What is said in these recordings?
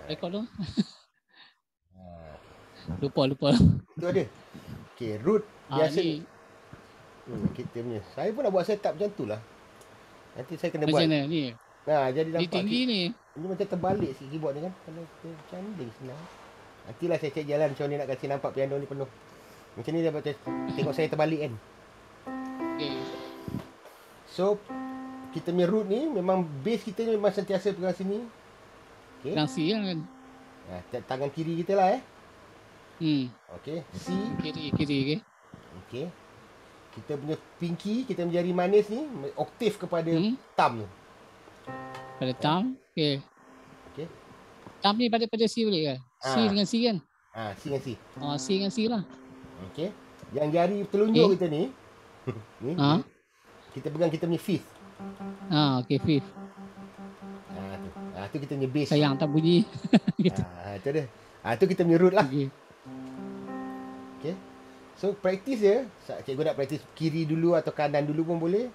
Rekod tu. Ha. Lupa. Tu ada. Okey, root biasa Ni kita punya. Saya pun nak buat setup macam tu lah. Nanti saya kena macam buat. mana ni? Jadi Ni nampak tinggi ni. ini macam terbalik sikit keyboard ni kan. Kalau kita cantik senang. Nantilah saya cek jalan macam ni nak kasi nampak piano ni penuh. Macam ni dia baca tengok saya terbalik kan. Okey. So kita punya root ni memang base kita ni memang sentiasa pegang sini. Okey. Pegang C kan. Tangan kiri kita lah Okey, C. Kiri okey. Okey. Kita punya pinky, kita punya jari manis ni oktav kepada thumb tu. Pada thumb. Okey. Okey. Thumb ni pada C boleh ke? C dengan C kan? C dengan C. C dengan C lah. Okey. Yang jari telunjuk kita ni ni kita pegang kita punya fifth. Okey, fifth. Tu kita punya base. Sayang tak bunyi. Gitu. Itu dia. Tu kita punya root lah. Okey. So practice je. Cikgu nak practice kiri dulu atau kanan dulu pun boleh.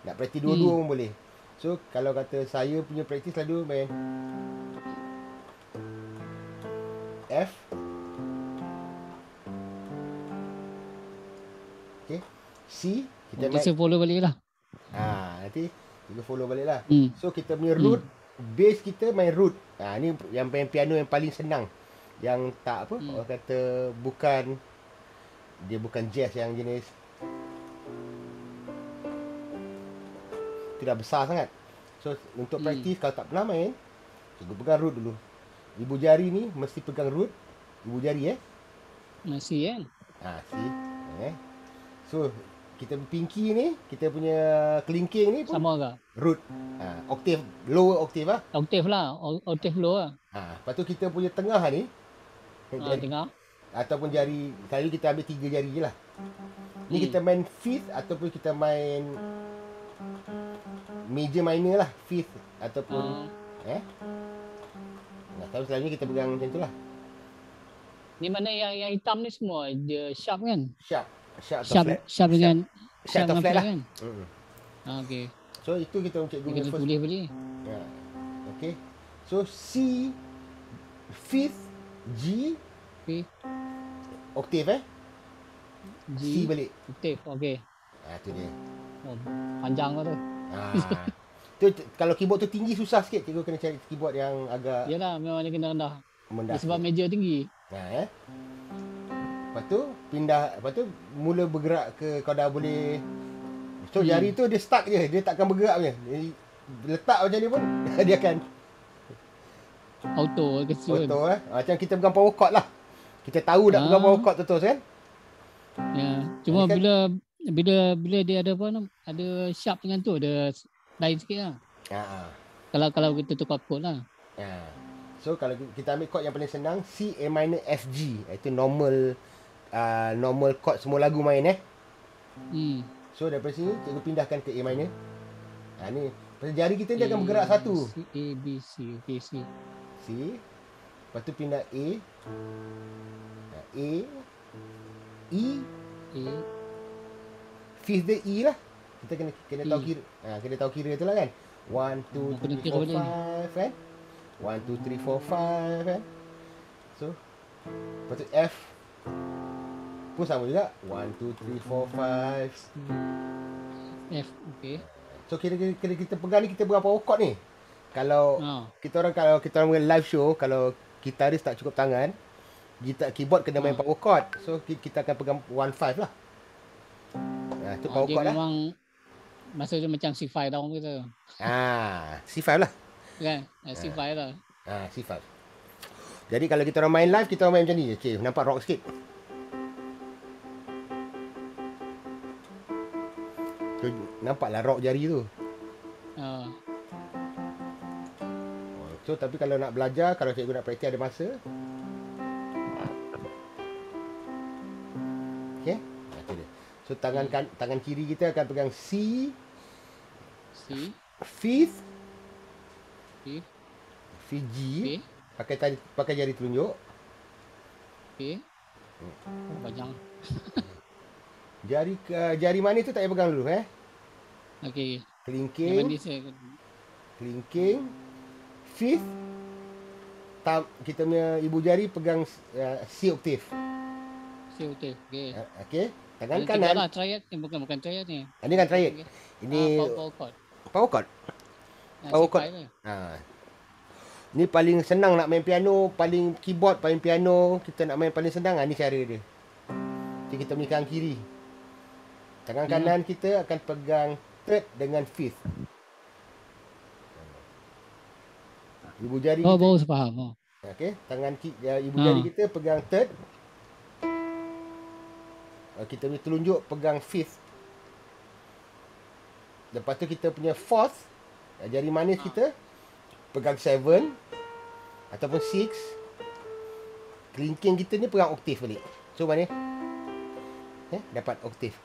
Nak practice dua-dua pun boleh. So kalau kata saya punya practice selalu main F. Okey. C kita main. Kita follow balik lah. Nanti kita follow balik lah. So kita punya root base kita main root. Ni yang main piano yang paling senang. Yang tak apa orang kata bukan jazz yang jenis tidak besar sangat. So untuk praktis kalau tak pernah main, cikgu pegang root dulu. Ibu jari ni mesti pegang root. Ibu jari Masih kan? C. So kita pinky ni, kita punya kelingking ni pun sama ke? Root. Oktav, lower oktav lah. Oktav lah, oktav low lah. Lepas tu kita punya tengah ni tengah ataupun jari, selalu kita ambil 3 jari je lah. Ni kita main fifth ataupun kita main major minor lah, fifth ataupun tapi selalunya kita pegang macam tu lah. Ni mana yang hitam ni semua dia sharp kan? Sharp dengan sharp atau flat lah kan? Okey. So itu kita cikgu kita tulis balik. Okey. So C, fifth, G, oktav G, C balik. Oktav, okey. Tu dia. Panjang tu. Tu kalau keyboard tu tinggi susah sikit. Cikgu kena cari keyboard yang agak. Yalah, memang dia kena rendah. Sebab Sikit. meja tinggi. Lepas tu pindah, lepas tu mula bergerak ke kau dah boleh. So jari tu dia stuck je, dia takkan bergerak punya. Letak macam ni pun dia akan auto kecil. Auto macam kita pegang power chord lah. Kita tahu nak pegang power chord terus kan? Ya, cuma kan, bila dia ada apa nama? Ada sharp dengan tu, ada lain sikit lah. Kalau kita tukar chord lah. So kalau kita ambil chord yang paling senang, C, A minor, F, G. Itu normal chord semua lagu main So daripada sini cikgu pindahkan ke A minor. Ni pasal jari kita dia akan bergerak satu. C, A, B, C. Okay, C. Lepas tu pindah A, E, fifth dia E lah. Kita kena tahu kira. Kena tahu kira tu lah kan. 1, 2, 3, 4, 5 kan. 1, 2, 3, 4, 5 kan. So lepas tu F pun sama juga. 1, 2, 3, 4, 5 F, okay. So kira kita pegang ni, kita pegang power chord ni. Kalau kita orang live show, kalau gitaris tak cukup tangan, keyboard kena main power chord. So kita akan pegang 1/5 lah. Tu power chord lah. Memang maksudnya macam C5 dah orang kata. C5 lah. Kan? C5 lah. C5. Jadi kalau kita orang main live, kita orang main macam ni. Okay, nampak rock sikit. So, nampaklah rock jari tu. So tapi kalau nak belajar, kalau cikgu nak praktis ada masa. Okey. Itu dia. So tangan kiri kita akan pegang C, fifth, G, pakai jari telunjuk. Okey. Panjang. Jari manis tu tak payah pegang dulu Okey. Kelingking, fifth, kita punya ibu jari pegang C octave. C octave. Okey. Okey. Tangan Ini kanan. lah triad ni, bukan triad ni. Ini kan triad. Okay. Ini power chord. Power chord. Power chord. Ni paling senang nak main piano, paling keyboard, paling piano, kita nak main paling senang, ni cara dia. Jadi kita punya tangan kiri. Tangan kanan kita akan pegang third dengan fifth. Ibu jari kita. Baru faham. Okey, tangan ibu jari kita pegang third. Kita punya telunjuk pegang fifth. Lepas tu kita punya fourth, jari manis kita pegang seven ataupun six. Kelingking kita ni pegang octave balik. So mana? Dapat octave.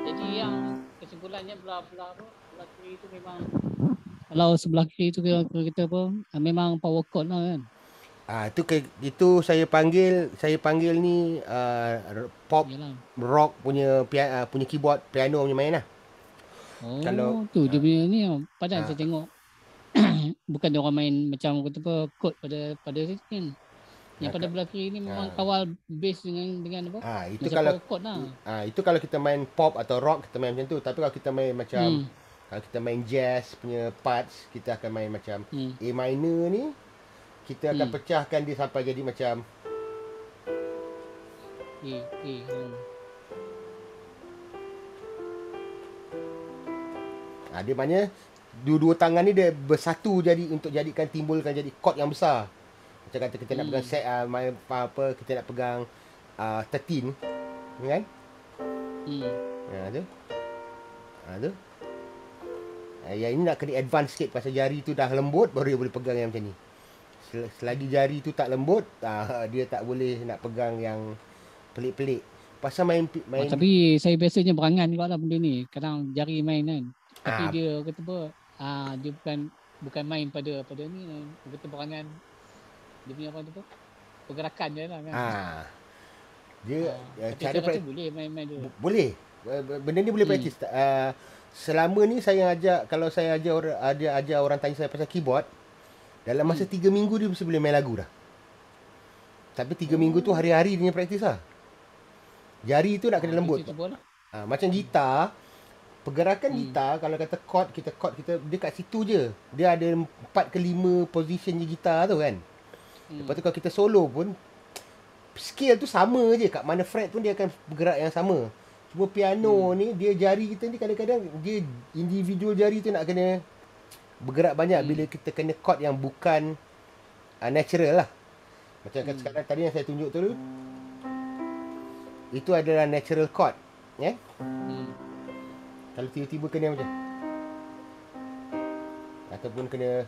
Jadi yang kesimpulannya belah kiri itu memang, kalau sebelah kiri itu kita apa, memang power chord lah kan. Itu saya panggil ni pop Yalah. rock punya keyboard, piano punya main lah. Kalau tu dia punya ni, padahal saya tengok bukan dia orang main macam kata apa chord pada situ kan. Yang pada belah kiri ni memang kawal bass dengan apa? Itu kalau chord lah. Itu kalau kita main pop atau rock kita main macam tu. Tapi kalau kita main macam kalau kita main jazz punya parts, kita akan main macam A minor ni, kita akan pecahkan dia sampai jadi macam dia maknanya dua tangan ni dia bersatu jadi untuk timbulkan jadi chord yang besar. Macam kata kita nak pegang set main apa, kita nak pegang 13 kan? Tu. Tu. Yang ini nak kena advance sikit pasal jari tu dah lembut baru dia boleh pegang yang macam ni. Selagi jari tu tak lembut, dia tak boleh nak pegang yang pelik-pelik. Pasal main tapi saya biasanya berangan juga lah benda ni. Kadang jari main kan. Tapi dia kata apa, dia bukan main pada ni, dia kata berangan. Dia punya apa tu, pergerakan je lah kan. Dia cara praktis boleh main dulu. Boleh. Benda ni boleh praktis. Selama ni saya kalau saya ajar orang tanya saya pasal keyboard, dalam masa 3 minggu dia mesti boleh main lagu dah. Tapi 3 minggu tu hari-hari dia praktis lah. Jari tu nak kena lembut. Macam gitar, pergerakan gitar, kalau kata chord kita dia kat situ je. Dia ada 4 ke 5 position je gitar tu kan. Lepas tu kalau kita solo pun scale tu sama je, kat mana fret pun dia akan bergerak yang sama. Cuma piano ni dia jari kita ni kadang-kadang dia individual jari tu nak kena bergerak banyak bila kita kena chord yang bukan natural lah. Macam kata sekarang tadi yang saya tunjuk tu, itu adalah natural chord, ya. Kalau tiba-tiba kena macam ataupun kena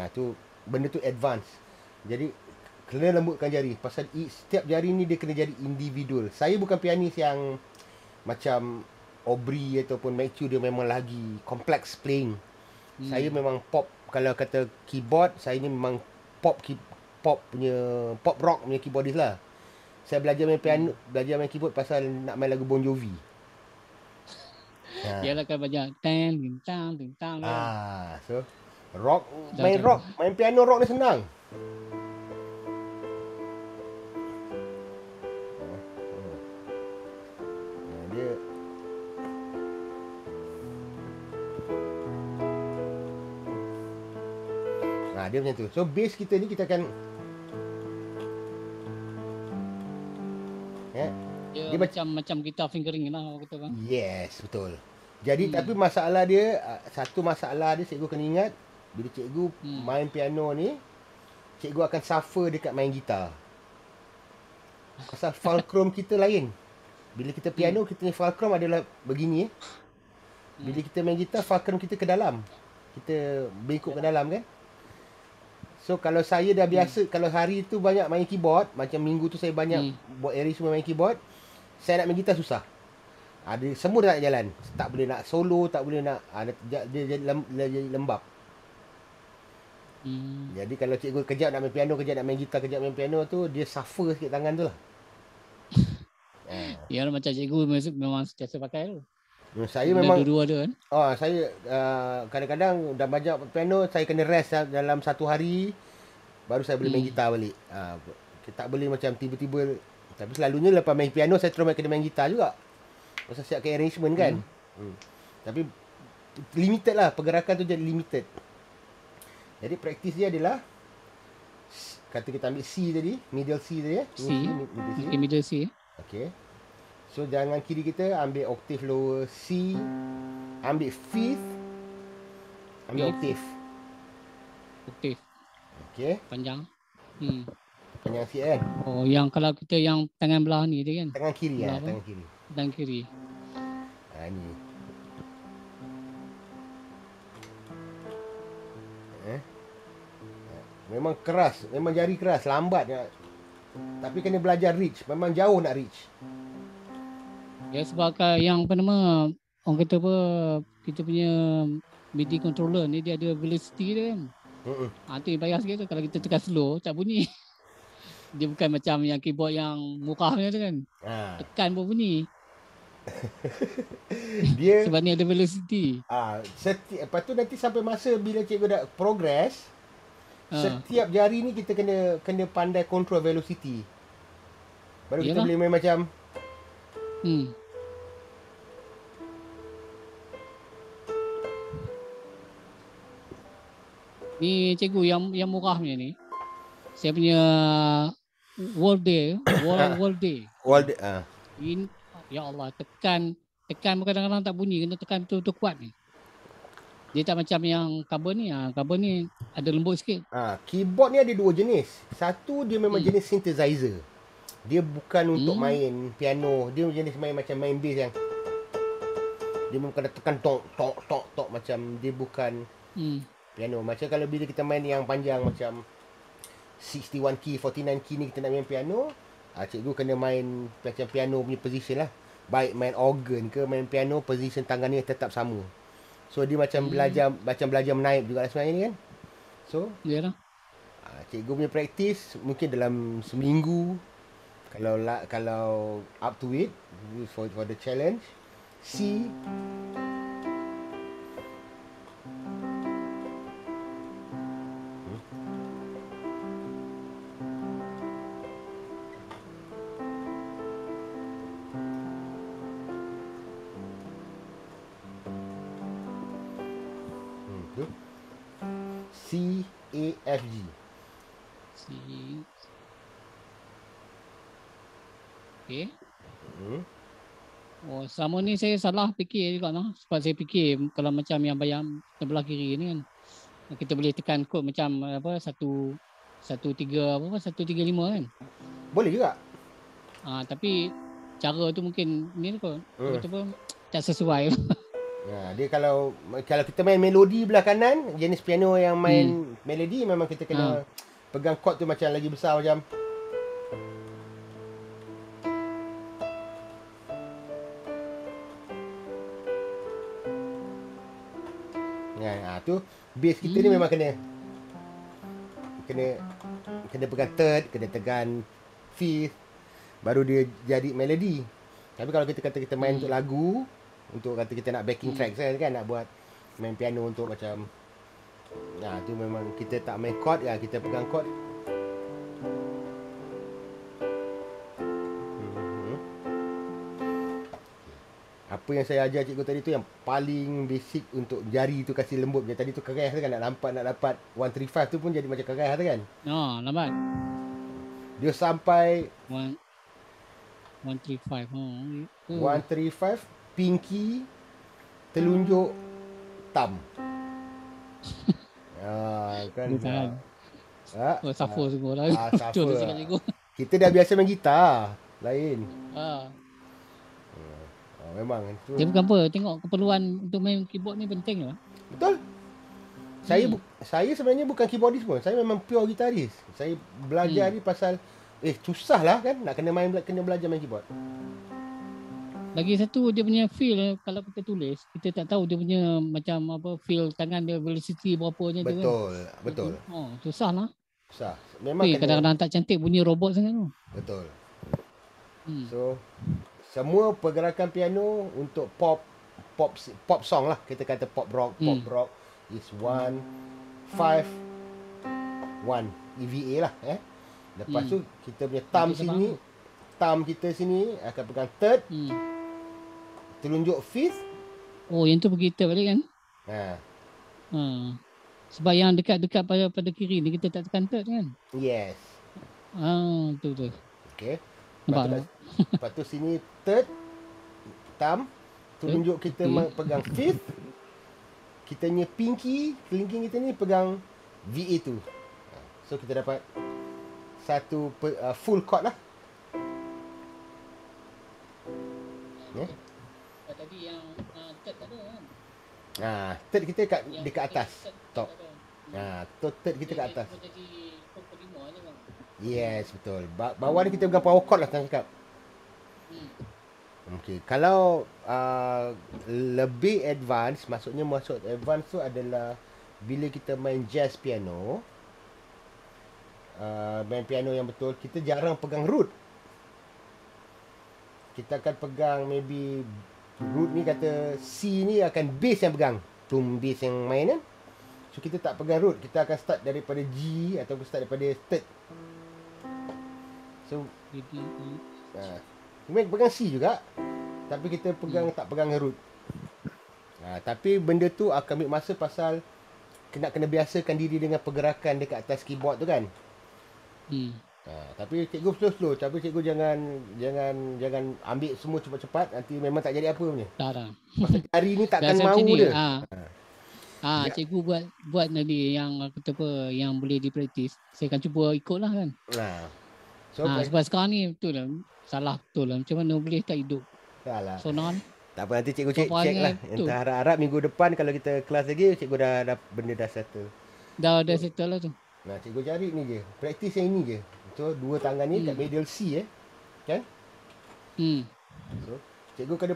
tu benda tu advance. Jadi kena lembutkan jari. Pasal setiap jari ni dia kena jadi individual. Saya bukan pianis yang macam Aubrey ataupun Matthew, dia memang lagi complex playing. Saya memang pop. Kalau kata keyboard, saya ni memang pop rock punya keyboardist lah. Saya belajar main piano, belajar main keyboard pasal nak main lagu Bon Jovi. Yalah kan banyak tang. So rock, main piano rock ni senang. Dia macam tu. So bass kita ni kita akan dia macam gitar fingering lah orang kata kan. Yes, betul. Jadi tapi masalah dia, satu masalah dia cikgu kena ingat, bila cikgu main piano ni, cikgu akan suffer dekat main gitar. Pasal fulcrum kita lain. Bila kita piano, kita ni fulcrum adalah begini. Bila kita main gitar, fulcrum kita ke dalam. Kita bengkok ke dalam kan. So kalau saya dah biasa, kalau hari tu banyak main keyboard, macam minggu tu saya banyak buat arrangement main keyboard, saya nak main gitar susah. Ada semua dah tak jalan. Tak boleh nak solo, tak boleh nak dia jadi lembab. Jadi kalau cikgu kejap nak main piano, kejap nak main gitar, kejap main piano tu, dia suffer sikit tangan tu lah. Ya macam cikgu memang sentiasa pakai tu. Saya Bila memang dua-dua ada kan. saya kadang-kadang dah banyak piano, saya kena rest dalam satu hari baru saya boleh main gitar balik. Tak boleh macam tiba-tiba. Tapi selalunya lepas main piano saya terus kena main gitar juga. Pasal siapkan arrangement kan. Tapi limited lah, pergerakan tu jadi limited. Jadi praktis dia adalah kata kita ambil C tadi, middle C tadi ya. Middle C. Okay. So jangan kiri kita ambil octave lower C, ambil fifth, ambil octave. Octave. Okay. Panjang. Panjang sikit kan. Oh, yang kalau kita yang tangan belah ni dia kan. Tangan kiri lah, tangan kiri. Tangan kiri. Ni. Memang keras, memang jari keras, lambat. Tapi kena belajar reach, memang jauh nak reach. Ya sebab yang apa nama orang kata apa, kita punya MIDI controller ni dia ada velocity dia kan. Tu bayar sikit tu, kalau kita tekan slow tak bunyi. Dia bukan macam yang keyboard yang murah punya tu kan. Tekan pun bunyi. Dia sebab ni ada velocity. Lepas tu nanti sampai masa bila cikgu dah progress, setiap jari ni kita kena pandai control velocity. Baru kita boleh main macam ni cikgu yang murah punya ni. Saya punya World Day. Ya Allah, tekan pun kadang-kadang tak bunyi, kena tekan betul-betul kuat ni. Dia tak macam yang carbon ni. Carbon ni ada lembut sikit. Keyboard ni ada dua jenis. Satu dia memang jenis synthesizer. Dia bukan untuk main piano. Dia jenis macam main bass yang dia memang kena tekan tok macam dia bukan piano. Macam kalau bila kita main yang panjang macam 61 key, 49 key ni kita nak main piano, cikgu kena main macam piano punya position lah. Baik main organ ke main piano, position tangan ni tetap sama. So dia macam belajar menaip juga sebenarnya ni kan. So cikgu punya praktis mungkin dalam seminggu, kalau up to it for the challenge. C C A F G. Okay. Selama ni saya salah fikir juga lah. Sebab saya fikir kalau macam yang bayang sebelah kiri ni kan, kita boleh tekan kod macam apa 135 kan. Boleh juga. Tapi cara tu mungkin ni kot. Tak sesuai. Dia kalau kita main melodi belah kanan, jenis piano yang main melodi, memang kita kena pegang chord tu macam lagi besar macam. Tu bass kita ni memang kena pegang third, kena tekan fifth, baru dia jadi melodi. Tapi kalau kita kata kita main untuk lagu, untuk kata kita nak backing track kan, nak buat main piano untuk macam tu memang kita tak main chord, kita pegang chord. Apa yang saya ajar cikgu tadi tu yang paling basic untuk jari tu kasih lembut. Macam tadi tu keras tu kan, nak dapat 135 tu pun jadi macam keras tu kan. Lambat. Dia sampai 135. 135 pinky telunjuk thumb. Kan. Suffer semua lah. Kita dah biasa main gitar. Lain. Memang tu. Dia bukan apa, tengok keperluan untuk main keyboard ni penting lah. Betul. Saya sebenarnya bukan keyboardist pun. Saya memang pure gitaris. Saya belajar ni pasal susah lah kan, nak kena belajar main keyboard. Lagi satu dia punya feel, kalau kita tulis, kita tak tahu dia punya macam apa feel tangan dia, velocity berapanya dia kan. Betul. Susah lah. Susah. Memang kadang-kadang tak cantik, bunyi robot sangat tu. Betul. So semua pergerakan piano untuk pop pop song lah. Kita kata pop rock is 1 5 1 EVA lah Lepas tu kita punya thumb sini, thumb kita sini akan pegang third, telunjuk fifth. Oh, yang tu begitu balik kan? Sebab yang dekat-dekat pada kiri ni kita tak tekan third kan? Yes. Betul. Okay. Lepas tu sini third, thumb, telunjuk kita pegang fifth. Kita punya pinky, kelingking kita ni pegang VA2. So kita dapat satu full chord lah. Tadi yang third tak ada kan? Third kita dekat atas. Top. Third kita kat atas. Jadi 4.5 je kan? Yes, betul. Bawah ni kita pegang power chord lah, tuan cakap. Okay. Kalau lebih advance, maksud advance tu adalah bila kita main jazz piano, main piano yang betul, kita jarang pegang root. Kita akan pegang maybe root ni, kata C ni akan bass yang pegang. Bass yang main kan. So kita tak pegang root, kita akan start daripada G ataupun start daripada third. So pegang C juga, tapi kita tak pegang root. Tapi benda tu akan ambil masa pasal kena biasakan diri dengan pergerakan dekat atas keyboard tu kan. Tapi cikgu slow-slow. Tapi cikgu jangan ambil semua cepat-cepat, nanti memang tak jadi apa punya. Tak. Pasal jari ni takkan mau dia. Cikgu buat tadi yang kata apa, yang boleh dipraktis. Saya akan cuba ikutlah kan. Sebab sekarang ni betul lah, salah betul lah. Macam mana boleh tak hidup? Sonon. Tak apa, nanti cikgu check lah. Entah harap-harap minggu depan kalau kita kelas lagi, cikgu dah benda dah settle. Dah settle lah tu. Cikgu cari ni je. Praktis yang ini je. So, dua tangan ni kat middle C kan? So, cikgu kena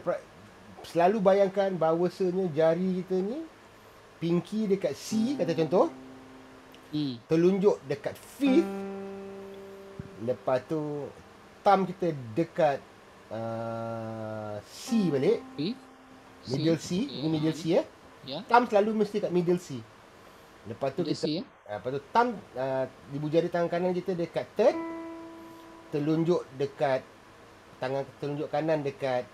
selalu bayangkan bahawasanya jari kita ni pinky dekat C, kata contoh. Telunjuk dekat fifth. Lepas tu thumb kita dekat C balik. Middle C. Ini middle C Thumb selalu mesti kat middle C. Lepas tu lepas tu thumb, ibu jari tangan kanan kita dekat third. Telunjuk kanan dekat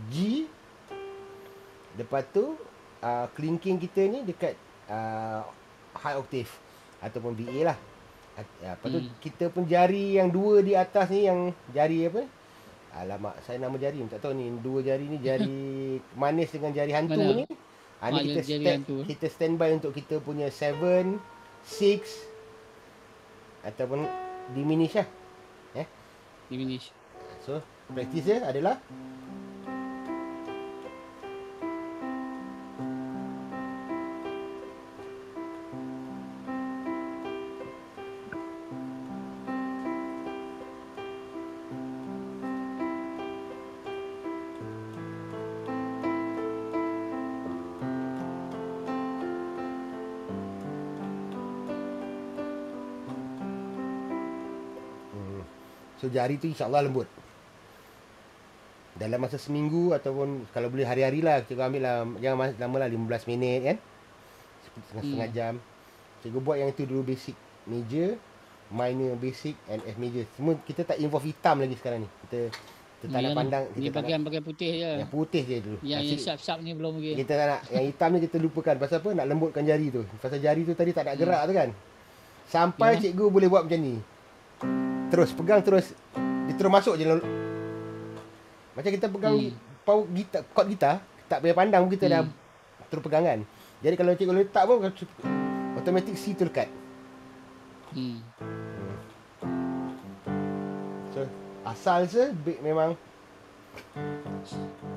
G. Lepas tu kelingking kita ni dekat high octave ataupun BA lah. Lepas tu kita pun jari yang dua di atas ni, yang jari apa? Alamak, saya nama jari tak tahu ni. Dua jari ni, jari manis dengan jari hantu ni. Ni kita standby untuk kita punya 7, 6 ataupun diminish lah. Diminish. So, praktis dia adalah so jari tu insyaAllah lembut. Dalam masa seminggu ataupun kalau boleh hari-hari lah, cikgu ambil lah, jangan lama lah, 15 minit kan, setengah jam. Cikgu buat yang itu dulu, basic major, minor basic and F major. Semua kita tak involve hitam lagi sekarang ni. Kita tak nak pandang. Ni bagian putih je. Yang putih je dulu. Yang sharp-sharp ni belum lagi. Kita tak nak. Yang hitam ni kita lupakan. Pasal apa? Nak lembutkan jari tu. Pasal jari tu tadi tak nak gerak tu kan. Sampai cikgu boleh buat macam ni. Terus pegang, terus dia terus masuk je. Macam kita pegang power gitar, chord gitar, tak payah pandang pun kita dah terus pegang kan. Jadi kalau cikgu letak pun automatic C tu lekat. So asal memang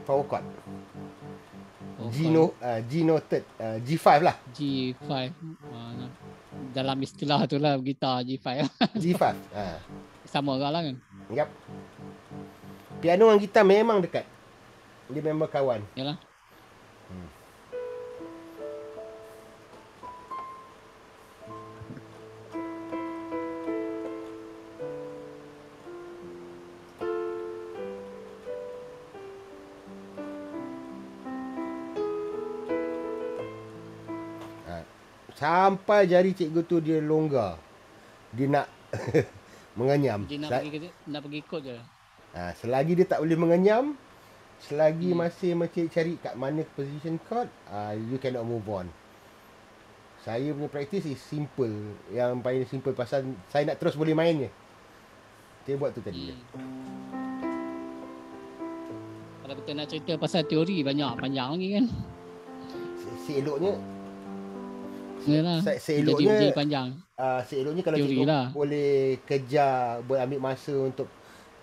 power chord. G noted, G5 lah. G5. Dalam istilah tu lah, gitar G5. G5. Sama juga lah kan. Yap. Piano dengan gitar memang dekat. Dia memang kawan. Yalah. sampai jari cikgu tu dia longgar. Dia nak mengenyam. Dia nak pergi ikut je. Selagi dia tak boleh mengenyam, selagi masih cari kat mana position chord, you cannot move on. Saya punya practice is simple. Yang paling simple pasal saya nak terus boleh main je. Saya buat tu tadi. Kalau kita nak cerita pasal teori banyak panjang lagi kan. Seeloknya Yalah. Jadi panjang. Seeloknya kalau teori cikgu lah. boleh kejar, boleh ambil masa untuk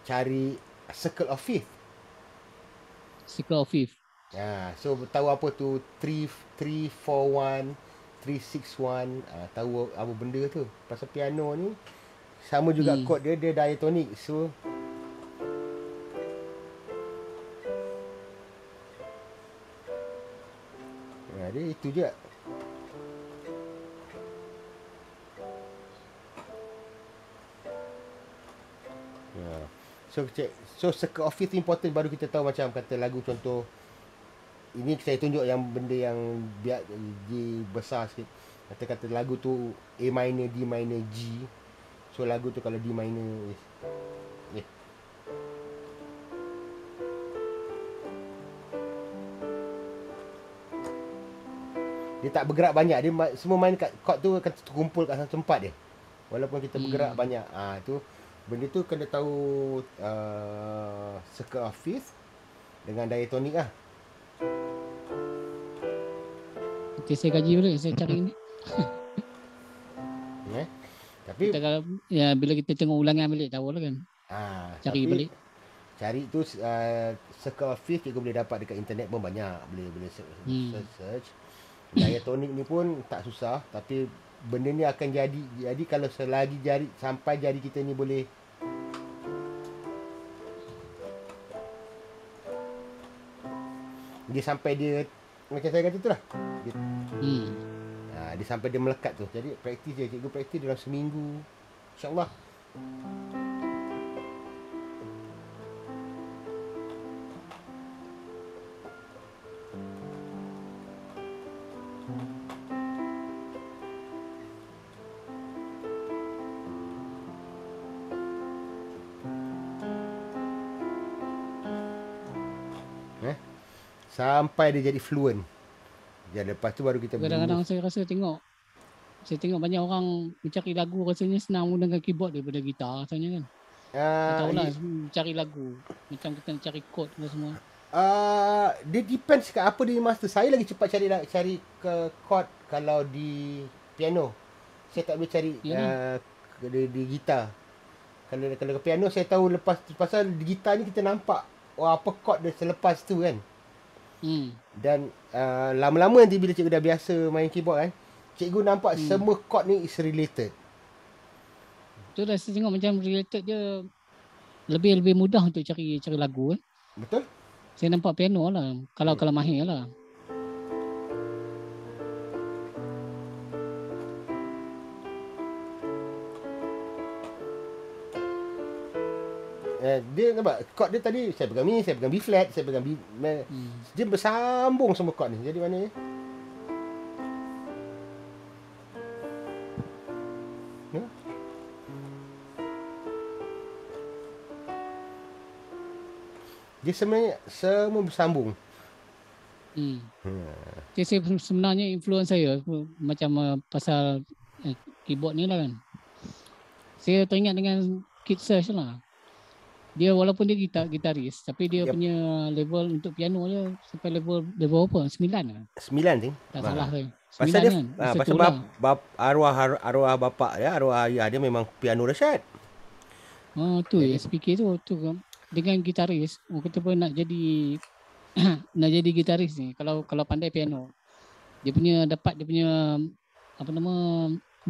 cari circle of fifth. Circle of fifth. So tahu apa tu 3-4-1, 3-6-1, tahu apa benda tu. Pasal piano ni sama juga chord dia diatonic. So dia itu je. So circle of fifth important baru kita tahu macam kata lagu contoh. Ini saya tunjuk yang benda yang biar di besar sikit. Kata lagu tu A minor, D minor, G. So lagu tu kalau D minor dia tak bergerak banyak. Dia semua main kat chord tu akan terkumpul kat satu tempat dia. Walaupun kita bergerak banyak. Tu benda tu kena tahu circle of fifth dengan diatonic lah. Okay, saya kaji balik, saya cari ni. Tapi kita kalau bila kita tengok ulangan balik tahu lah kan. Cari balik. Cari tu circle of fifth cikgu boleh dapat dekat internet pun banyak. Boleh search. Diatonic ni pun tak susah, tapi benda ni akan jadi kalau selagi sampai jari kita ni boleh dia sampai dia macam saya kata tu lah. Dia sampai dia melekat tu. Jadi praktis je, cikgu praktis dalam seminggu. InsyaAllah. Sampai dia jadi fluent. Dan lepas tu baru kita kadang-kadang saya rasa tengok banyak orang mencari lagu rasanya senang menggunakan keyboard daripada gitar rasanya kan. Tahulah cari lagu macam kita nak cari chord semua. Dia depends kat apa dia master. Saya lagi cepat cari ke chord kalau di piano. Saya tak boleh cari di gitar. Kalau ke piano saya tahu lepas pasal di gitar ni kita nampak apa chord dia selepas tu kan. Dan lama-lama nanti bila cikgu dah biasa main keyboard kan, cikgu nampak semua chord ni is related. Tu dah saya tengok macam related je, lebih mudah untuk cari lagu kan. Betul. Saya nampak piano lah kalau mahir lah. Dia nampak chord dia tadi saya pegang Mi, saya pegang B flat, saya pegang B. Dia bersambung semua chord ni. Jadi mana dia sebenarnya semua bersambung. Jadi sebenarnya influence saya macam pasal keyboard ni lah kan. Saya teringat dengan Keith Search lah. Dia walaupun dia gitaris tapi dia punya level untuk piano dia sampai level apa? 9 lah. 9 ting. Tak salah saya. Pasal dia kan? pasal arwah bapak dia, arwah ayah dia memang piano dahsyat. Tu SPK tu dengan gitaris. Kita pun nak jadi nak jadi gitaris ni kalau pandai piano. Dia punya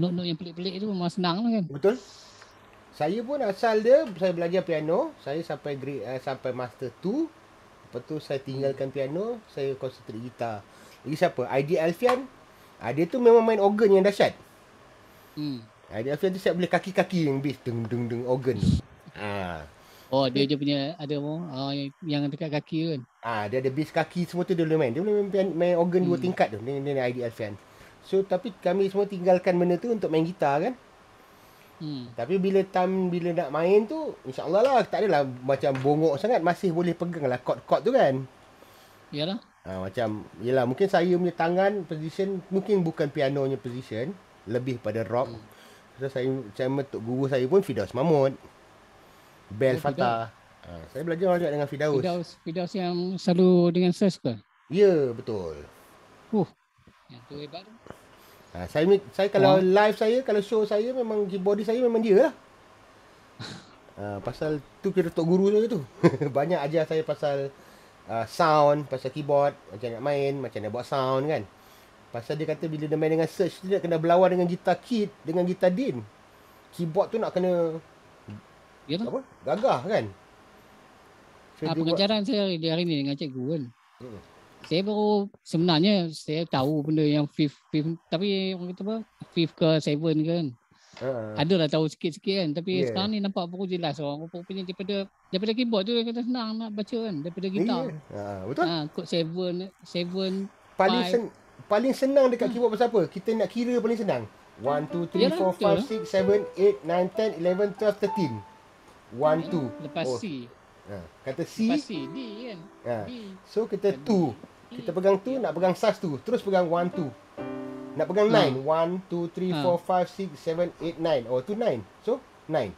note-note yang pelik-pelik tu memang senang lah kan. Betul. Saya pun asal dia saya belajar piano, saya sampai grade sampai master 2. Lepas tu saya tinggalkan piano, saya concentrate gitar. Lagi siapa? ID Alfian. Dia tu memang main organ yang dahsyat. ID Alfian tu saya boleh kaki-kaki yang bass deng organ tu. Dia je punya ada yang dekat kaki kan. Dia ada bass kaki semua tu dia boleh main. Dia boleh main organ 2 tingkat tu. Dia ID Alfian. So tapi kami semua tinggalkan benda tu untuk main gitar kan. Tapi bila nak main tu, insya-Allah lah, tak adalah macam bongok sangat, masih boleh pegang lah chord-chord tu kan. Yalah. Macam yelah, mungkin saya punya tangan position mungkin bukan pianonya position, lebih pada rock. So saya metuk guru saya pun Firdaus Mahmud, Bel Fatah. Saya belajar banyak dengan Firdaus. Firdaus yang selalu dengan search ke? Ya, betul. Yang tu hebat tu. Saya kalau live saya, kalau show saya, memang keyboardist saya memang dia lah. Pasal tu kira tok guru saya tu. Banyak ajar saya pasal sound, pasal keyboard, macam nak main, macam nak buat sound kan. Pasal dia kata bila dia main dengan search, dia nak kena berlawan dengan gitar kit, dengan gitar din. Keyboard tu nak kena gagah kan. So, pengajaran saya hari ni dengan cikgu kan. Saya baru sebenarnya saya tahu benda yang fifth tapi orang kata apa, fifth ke seven kan. Adalah tahu sikit-sikit kan, tapi sekarang ni nampak baru jelas orang rupanya daripada keyboard tu kata senang nak baca kan daripada gitar. Betul. Kod seven paling senang dekat keyboard pasal apa? Kita nak kira paling senang. 1 2 3 4 5 6 7 8 9 10 11 12 13. 1 2. Lepas C. Kata C. Lepas C D kan. So kita 2. Kita pegang tu, nak pegang sus tu. Terus pegang 1 2. Nak pegang 9. 1 2 3 4 5 6 7 8 9. Oh tu 9. So 9.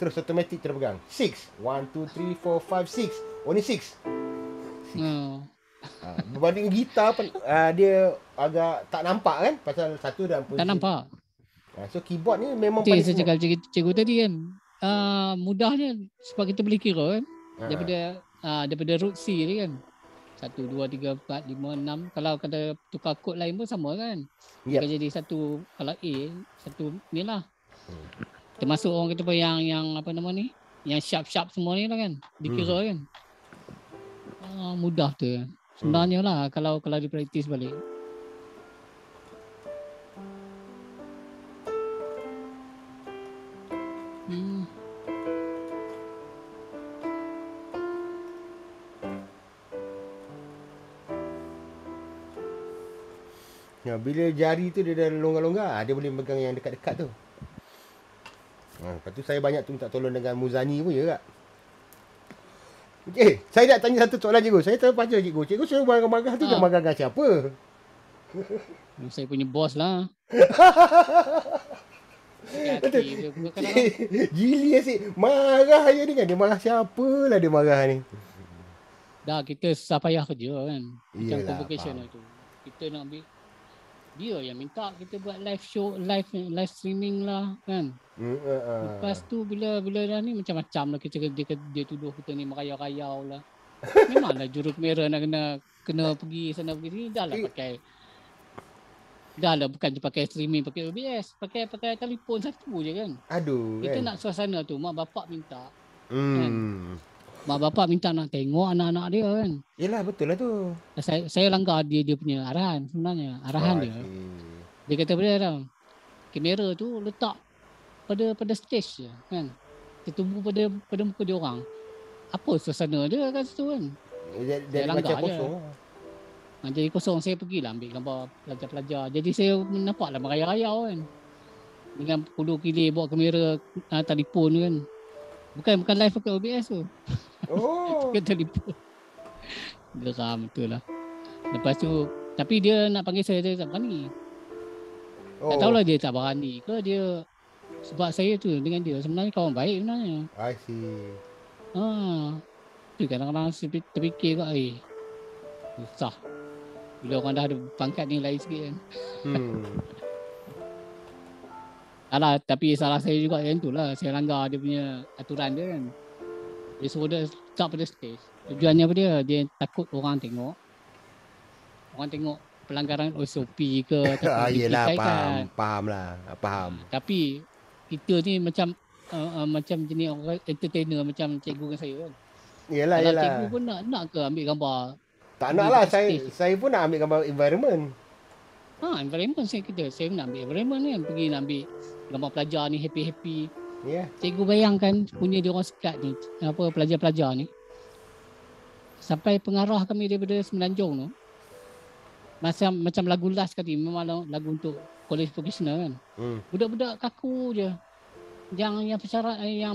Terus automatic terpegang. 6. 1 2 3 4 5 6. Oh ni 6. Berbanding gitar dia agak tak nampak kan, pasal satu dalam posisi. Tak nampak. So keyboard ni memang paling saya cakap cikgu tadi kan. Mudahnya sebab kita boleh kira kan. Daripada root C ni kan. 1 2 3 4 5 6. Kalau kata tukar kod lain pun sama kan. Akan jadi satu, kalau A satu ni lah. Termasuk orang kata apa yang apa nama ni? Yang sharp semua ni lah kan. Dikira kan. Mudah tu. Sebenarnya lah kalau dipraktis balik. Bila jari tu dia dah longgar-longgar, dia boleh pegang yang dekat-dekat tu. Lepas tu saya banyak tu minta tolong dengan Muzani pun je kak. Saya nak tanya satu soalan cikgu. Saya terpaca cikgu. Cikgu suruh marah-marah tu nak marah dengan siapa? Saya punya bos lah. Gili asyik. Marah je ni kan. Dia marah siapa lah dia marah ni. Dah kita susah payah kerja kan. Macam Yelah, convocation tu. Kita nak ambil. Dia yang minta kita buat live show, live streaming lah kan. Lepas tu bila dah ni macam-macam lah dia tuduh kita ni merayau-rayau lah. Memanglah juru kamera nak kena pergi sana pergi sini. Dah lah bukan je pakai streaming, pakai OBS, pakai telefon satu je kan. Aduh. Kita nak suasana tu, mak bapak minta. Kan? Mak bapak minta nak tengok anak-anak dia kan. Yelah betul lah tu. Saya langgar dia punya arahan sebenarnya. Arahan dia. Dia kata pada tau, kamera tu letak pada stage je kan. Kita tunggu pada muka dia orang. Apa suasana dia kat situ kan. Dia macam kosong. Jadi kosong. Saya pergilah ambil gambar pelajar-pelajar. Jadi saya nampaklah merayau-rayau kan. Dengan puluh kili bawa kamera telefon kan. Bukan live pakai OBS tu. Pakai telefon. Geram betul lah. Lepas tu, tapi dia nak panggil saya tak berani. Tak tahulah dia tak berani ke dia. Sebab saya tu dengan dia sebenarnya kawan baik sebenarnya. I see. Tu kadang-kadang saya terfikir kat susah. Bila orang dah ada pangkat ni lain sikit kan. Alah, tapi salah saya juga yang tu lah. Saya langgar dia punya aturan dia kan. Dia suruh dia start pada stage. Tujuannya apa dia? Dia takut orang tengok. Orang tengok pelanggaran SOP ke. Yelah, faham lah. Tapi kita ni macam jenis orang entertainer macam cikgu dengan saya kan. Yelah. Cikgu pun nak ke ambil gambar. Tak nak lah. Saya pun nak ambil gambar environment. Environment saya nak ambil environment kan. Pergi nak ambil gambar pelajar ni happy-happy. Cikgu bayangkan punya dia orang sekat ni. Pelajar-pelajar ni. Sampai pengarah kami daripada Semenanjung tu. macam lagu last tadi memang lagu untuk college vocational kan. Budak-budak kaku je. Yang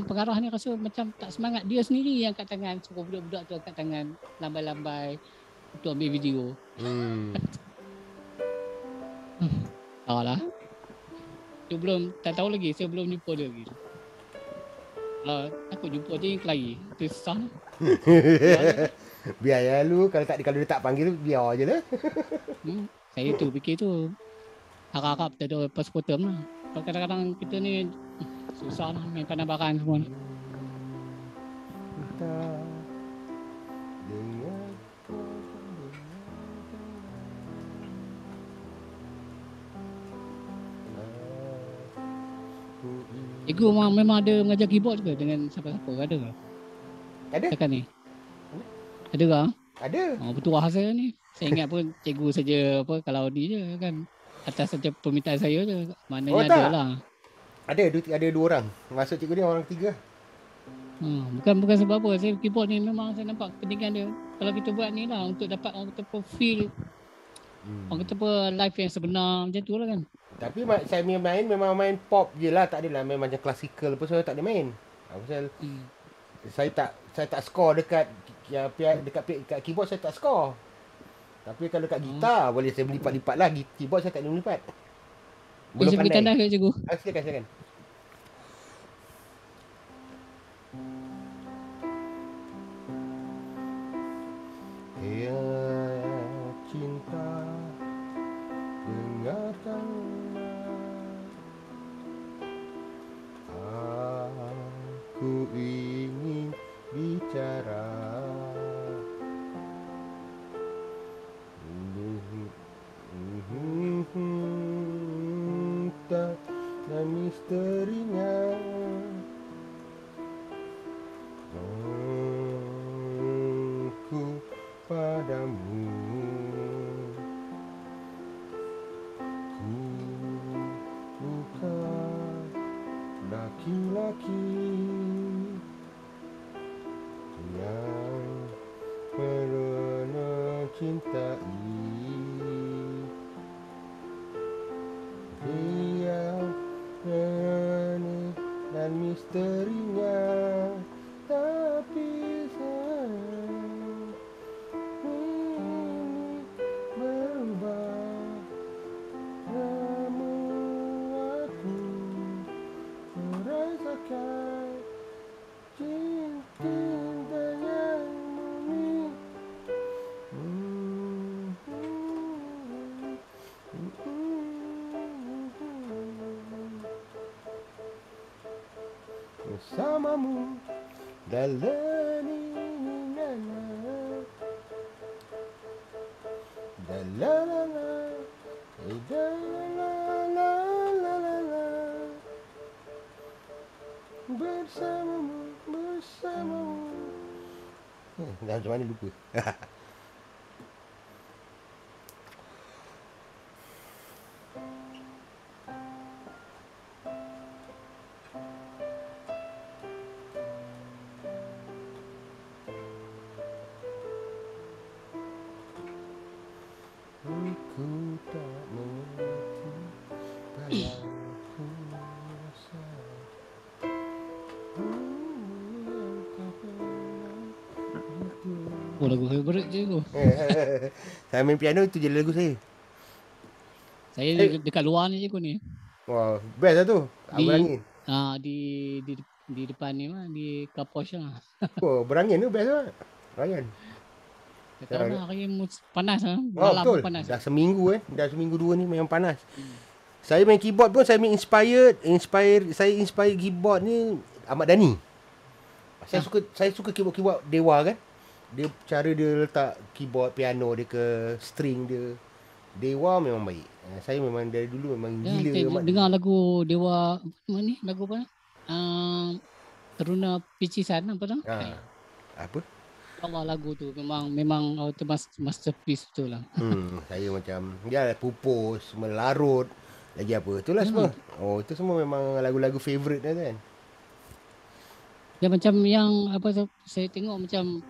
pengarah ni rasa macam tak semangat, dia sendiri yang kat tangan suruh budak-budak tu kat tangan lambai-lambai untuk ambil video. Tahu lah. Tak tahu lagi, saya belum jumpa dia lagi. Aku jumpa dia yang Kelai. Itu susah lah. Biar ya lu, kalau dia tak panggil, biar je lah. Saya tu fikir tu harap-harap tak ada postmortem lah. Kadang-kadang kita ni susah lah main pandang barang semua. Cikgu memang ada mengajar keyboard juga dengan siapa-siapa, ada ke? Ada. Tekan ni? Ada ke? Ada. Betul rasa ni. Saya ingat pun cikgu saja kalau ni je kan. Atas saja permintaan saya je. Maknanya ada lah. Ada 2 orang. Masuk cikgu ni orang 3. Bukan sebab apa. Saya keyboard ni memang saya nampak kepentingan dia. Kalau kita buat ni lah untuk dapat orang kata feel orang kata live yang sebenar macam tu lah kan. Tapi saya main memang main pop je lah. Tak adalah main macam klasikal apa, saya tak ada main. Pasal saya tak score dekat keyboard, saya tak score. Tapi kalau dekat gitar boleh saya melipat-lipat lah. Keyboard saya tak boleh melipat. Belum pandai. Saya beri cikgu. Silakan. Ya cinta, dengarkanlah, aku ingin bicara. Dan misterinya aku padamu, ku bukan laki-laki yang pernah cintai. Dia aneh dan misterinya, tapi sayang ini berubah. Namun aku merasakan cinta yang murni. Bersamamu dalam bersamamu. Dah macam mana lupa. Aku tak mengerti padaku rasa. Lagu favorite je tu. Saya main piano tu je lagu saya. Saya dekat luar ni je aku ni. Wah, best lah tu. Berangin. Di depan ni lah, di Kaposh lah. Oh, berangin tu best lah. Ryan. Tak tahu lah, hari panas lah. Malam betul. Panas. Dah seminggu Dah seminggu 2 ni memang panas. Saya main keyboard pun saya main inspired keyboard ni Ahmad Dhani. Saya suka keyboard Dewa kan. Dia cara dia letak keyboard piano dia ke string dia. Dewa memang baik. Saya memang dari dulu memang gila dengar lagu Dewa mana ni? Lagu apa? Teruna Picisan apa tu? Apa? Allah, lagu tu memang tu masterpiece betul lah. Saya macam pupus, melarut, lagi apa? Itulah semua. Itu semua memang lagu-lagu favorite dah kan. Dia macam yang apa tu, saya tengok macam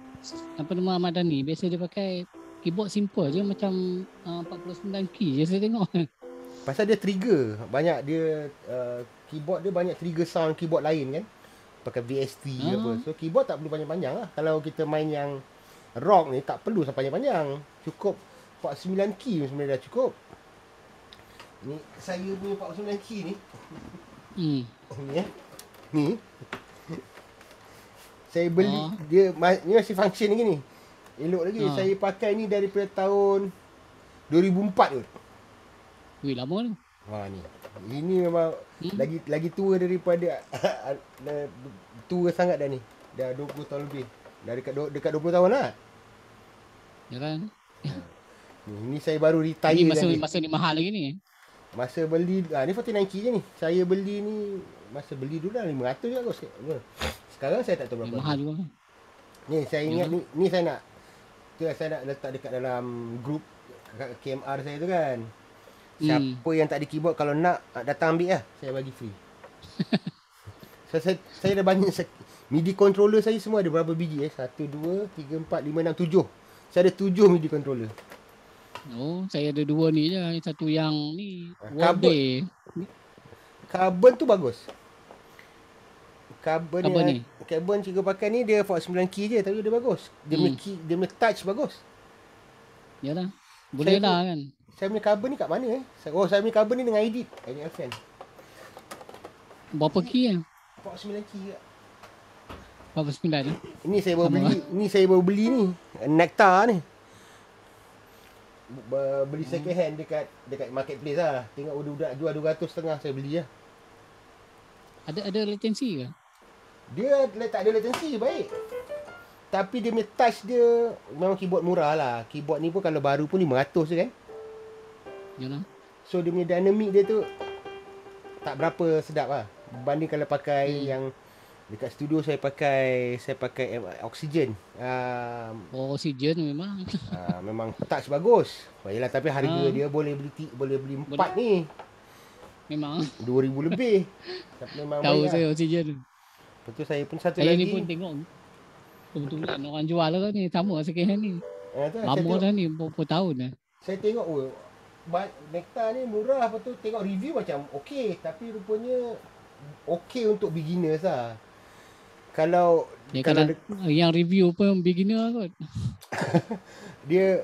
apa nama Ahmad Dhani, biasa dia pakai keyboard simple je macam 49 key je saya tengok. Pasal dia trigger. Banyak dia keyboard dia banyak trigger sound keyboard lain kan. Pakai VST ke apa. So keyboard tak perlu panjang-panjang lah. Kalau kita main yang rock ni tak perlu sampai panjang-panjang. Cukup 49 key sebenarnya dah cukup. Ni saya punya 49 key ni. Ni ya. Ni. Saya beli dia ni masih function lagi ni. Elok lagi. Saya pakai ni daripada tahun 2004 tu. Wih, lama tu. Ni. Ini memang lagi tua daripada tua sangat dah ni. Dah 20 tahun lebih. Dah dekat 20 tahun lah. Ya kan? Ni saya baru retire ni masa ni mahal lagi ni. Masa beli ni 49 key je ni. Saya beli ni masa beli dulu dah 500 je kot. Sekarang saya tak tahu berapa. Mahal juga. Ni saya ingat ni saya nak letak dekat dalam grup KMR saya tu kan. Siapa yang tak ada keyboard kalau nak datang ambil lah. Saya bagi free. saya dah banyak MIDI controller saya semua ada berapa biji 1, 2, 3, 4, 5, 6, 7. Saya ada 7 MIDI controller. Oh, saya ada 2 ni je. Satu yang ni Carbon tu bagus. Carbon ni cikgu pakai ni dia 49 key je tapi dia bagus. Dia punya touch bagus. Yalah. Boleh lah kan. Saya punya carbon ni kat mana saya punya carbon ni dengan edit FN. Berapa key 49 key kat. 49 Ini saya baru beli ni. Nectar ni. Beli second hand dekat marketplace lah. Tengok budak jual 200.5 saya beli lah. Ada latency ke? Dia tak ada latency baik. Tapi dia punya touch dia memang keyboard murah lah. Keyboard ni pun kalau baru pun 500 je kan. Yalah. So dia punya dynamic dia tu tak berapa sedap lah. Berbanding kalau pakai yang dekat studio saya pakai Oxygen. Oxygen memang. Memang touch bagus. Baiklah tapi harga dia boleh beli 4 ni. Memang 2000 lebih. Tapi memang tahu saya Oxygen. Betul saya pun satu saya lagi. Saya ni pun tengok kebetulan orang jual lah ni sama second hand ni. Lama dah ni berapa tahun dah. Saya tengok Nectar ni murah, lepas tu tengok review macam okey tapi rupanya okey untuk beginners lah. Kalau yang review pun beginner kot. Dia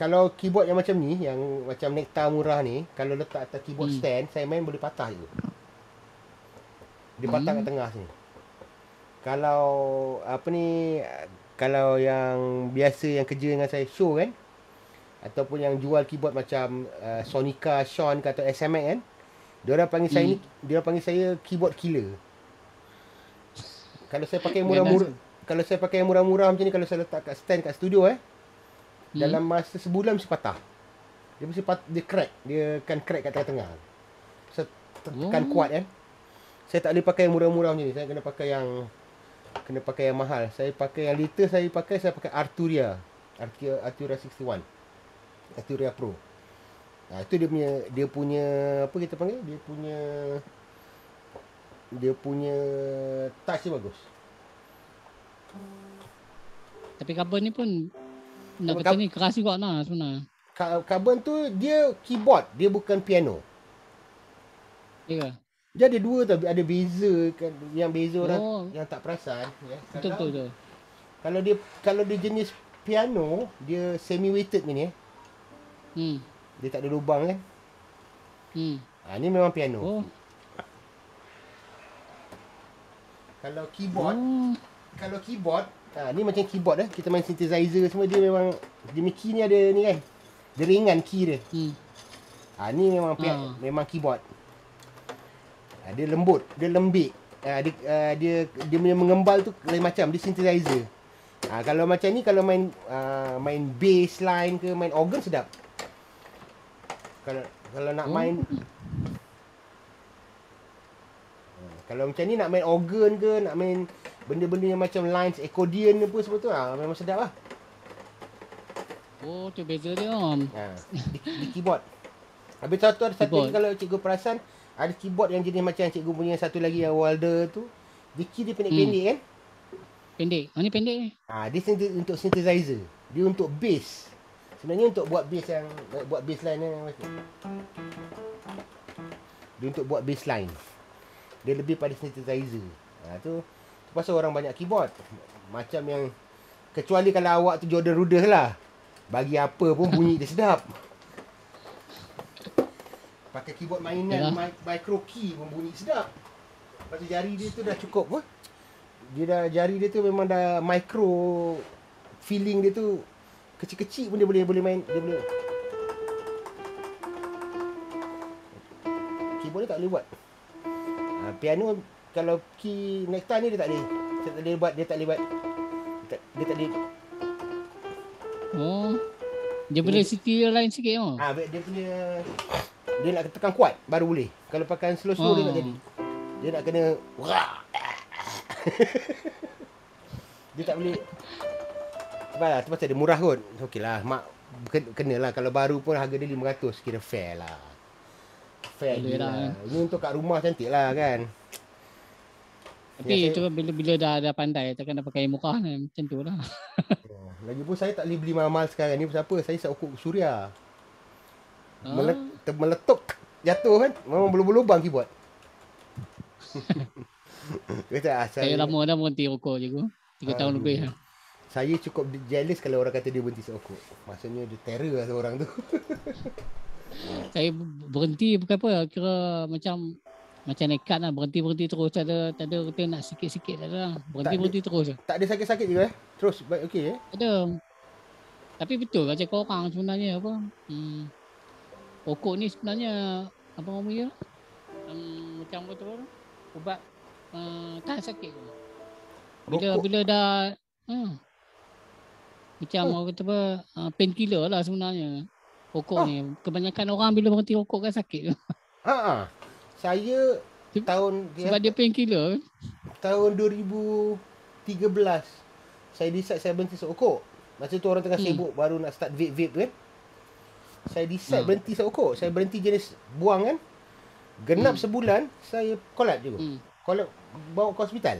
kalau keyboard yang macam ni, yang macam Nectar murah ni, kalau letak atas keyboard stand, saya main boleh patah je. Dia patah kat tengah sini. Kalau yang biasa yang kerja dengan saya show kan, ataupun yang jual keyboard macam Sonica, Sean atau SMX kan, dia panggil saya keyboard killer. Kalau saya pakai yang murah-murah macam ni, kalau saya letak kat stand kat studio dalam masa sebulan mesti patah. Dia crack, dia akan crack kat tengah-tengah. Saya tekan kuat kan. Saya tak boleh pakai yang murah-murah macam ni. Saya kena pakai yang mahal. Saya pakai yang liter, saya pakai Arturia 61. Arturia Pro. Itu dia punya apa kita panggil? Dia punya touch dia bagus. Tapi carbon ni pun nak kata ni keras juga lah sebenarnya. Carbon tu dia keyboard, dia bukan piano. Ya ke? Dia ada dua tau, ada beza kan, yang beza orang yang tak perasan ya. Betul. Kalau dia jenis piano, dia semi weighted ni Dia tak ada lubang kan. Ni memang piano. Kalau keyboard, ni macam keyboard kita main synthesizer semua, dia memang dia key ni ada ni kan. Dia ringan key dia. Ni memang memang keyboard. Dia lembut, dia lembik. Dia punya mengembal tu lain macam, dia synthesizer. Kalau macam ni, kalau main bass line ke main organ sedap. Kalau nak main kalau macam ni nak main organ ke, nak main benda-benda yang macam lines, accordion apa semua tu memang sedap lah. Tu beza dia di keyboard. Habis satu lagi kalau cikgu perasan, ada keyboard yang jenis macam cikgu punya satu lagi yang Wilder tu, dia key dia pendek-pendek kan. Pendek. Ni pendek ni. Dia untuk synthesizer. Dia untuk bass. Sebenarnya untuk buat bassline ni, dia untuk buat bassline. Dia lebih pada synthesizer. Tu pasal orang banyak keyboard. Macam yang, kecuali kalau awak tu Jordan Rudess lah. Bagi apa pun bunyi dia sedap. Pakai keyboard mainan, micro key pun bunyi sedap. Lepas tu jari dia tu dah cukup apa? Jari dia tu memang dah micro, feeling dia tu kecil-kecil pun dia boleh main, dia boleh. Keyboard dia tak boleh buat. Piano kalau key Nektar ni dia tak boleh buat. Dia tak boleh. Oh. Dia boleh setir lain sikit oh. Dia punya, dia nak tekan kuat baru boleh. Kalau pakai slow dia tak jadi. Dia nak kena dia tak boleh. Tu pasal dia murah kot. Okeylah, kenalah. Kalau baru pun harga dia 500, kira fair lah. Fair lah. Ini untuk kat rumah cantik lah kan. Tapi itu bila dah pandai, takkan dah pakai murah ni, macam tu lah. Lagipun saya tak boleh beli mahal sekarang ni. Pasal apa? Saya seokok suria. Meletup, jatuh kan. Memang berlubang keyboard. Saya lama dah berhenti rokok je. 3 tahun lebih. Saya cukup jealous kalau orang kata dia berhenti seokok. Maksudnya dia terror lah orang tu. Saya berhenti bukan apa. Kira macam nekat lah. Berhenti terus. Tak ada kata nak sikit-sikit. Tak ada lah. Berhenti terus. Tak ada sakit-sakit juga Terus baik okey Ada. Tapi betul lah cakap orang sebenarnya apa. Rokok ni sebenarnya apa namanya? Macam apa tu? Ubat tahan sakit. Bila dah macam orang kata apa, painkiller lah sebenarnya. Rokok ni kebanyakan orang bila berhenti rokok kan sakit. Saya sebab dia painkiller. Tahun 2013 saya decide saya berhenti rokok. Masa tu orang tengah sibuk baru nak start vape kan. Saya decide berhenti rokok. Saya berhenti jenis buang kan. Genap sebulan saya collab juga. Collab bawa ke hospital.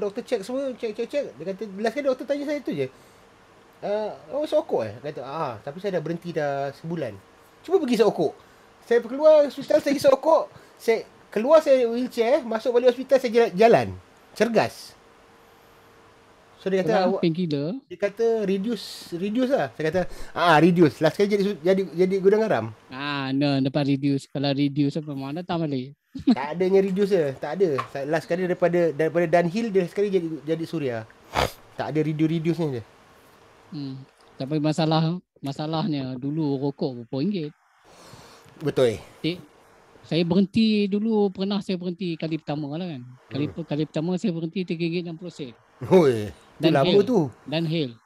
Doktor check semua, check. Dia kata, last kali doktor tanya saya tu je. Sokok Kata, tapi saya dah berhenti dah sebulan. Cuba pergi sokok. Saya keluar hospital, saya pergi sokok. Saya keluar, saya wheelchair, masuk balik hospital, saya jalan. Cergas. So dia kata, dia kata reduce lah. Saya kata, reduce. Last kali jadi gudang garam. Dapat reduce. Kalau reduce apa mana tak balik. Tak adanya reduce je. Tak ada. Last kali daripada downhill, dia sekali jadi suria. Tak ada reduce ni je. Tapi masalahnya dulu rokok RM4. Betul. Saya berhenti dulu, saya berhenti kali pertama lah kan. Kali pertama saya berhenti RM3.60. Hoi, tu lama tu. Downhill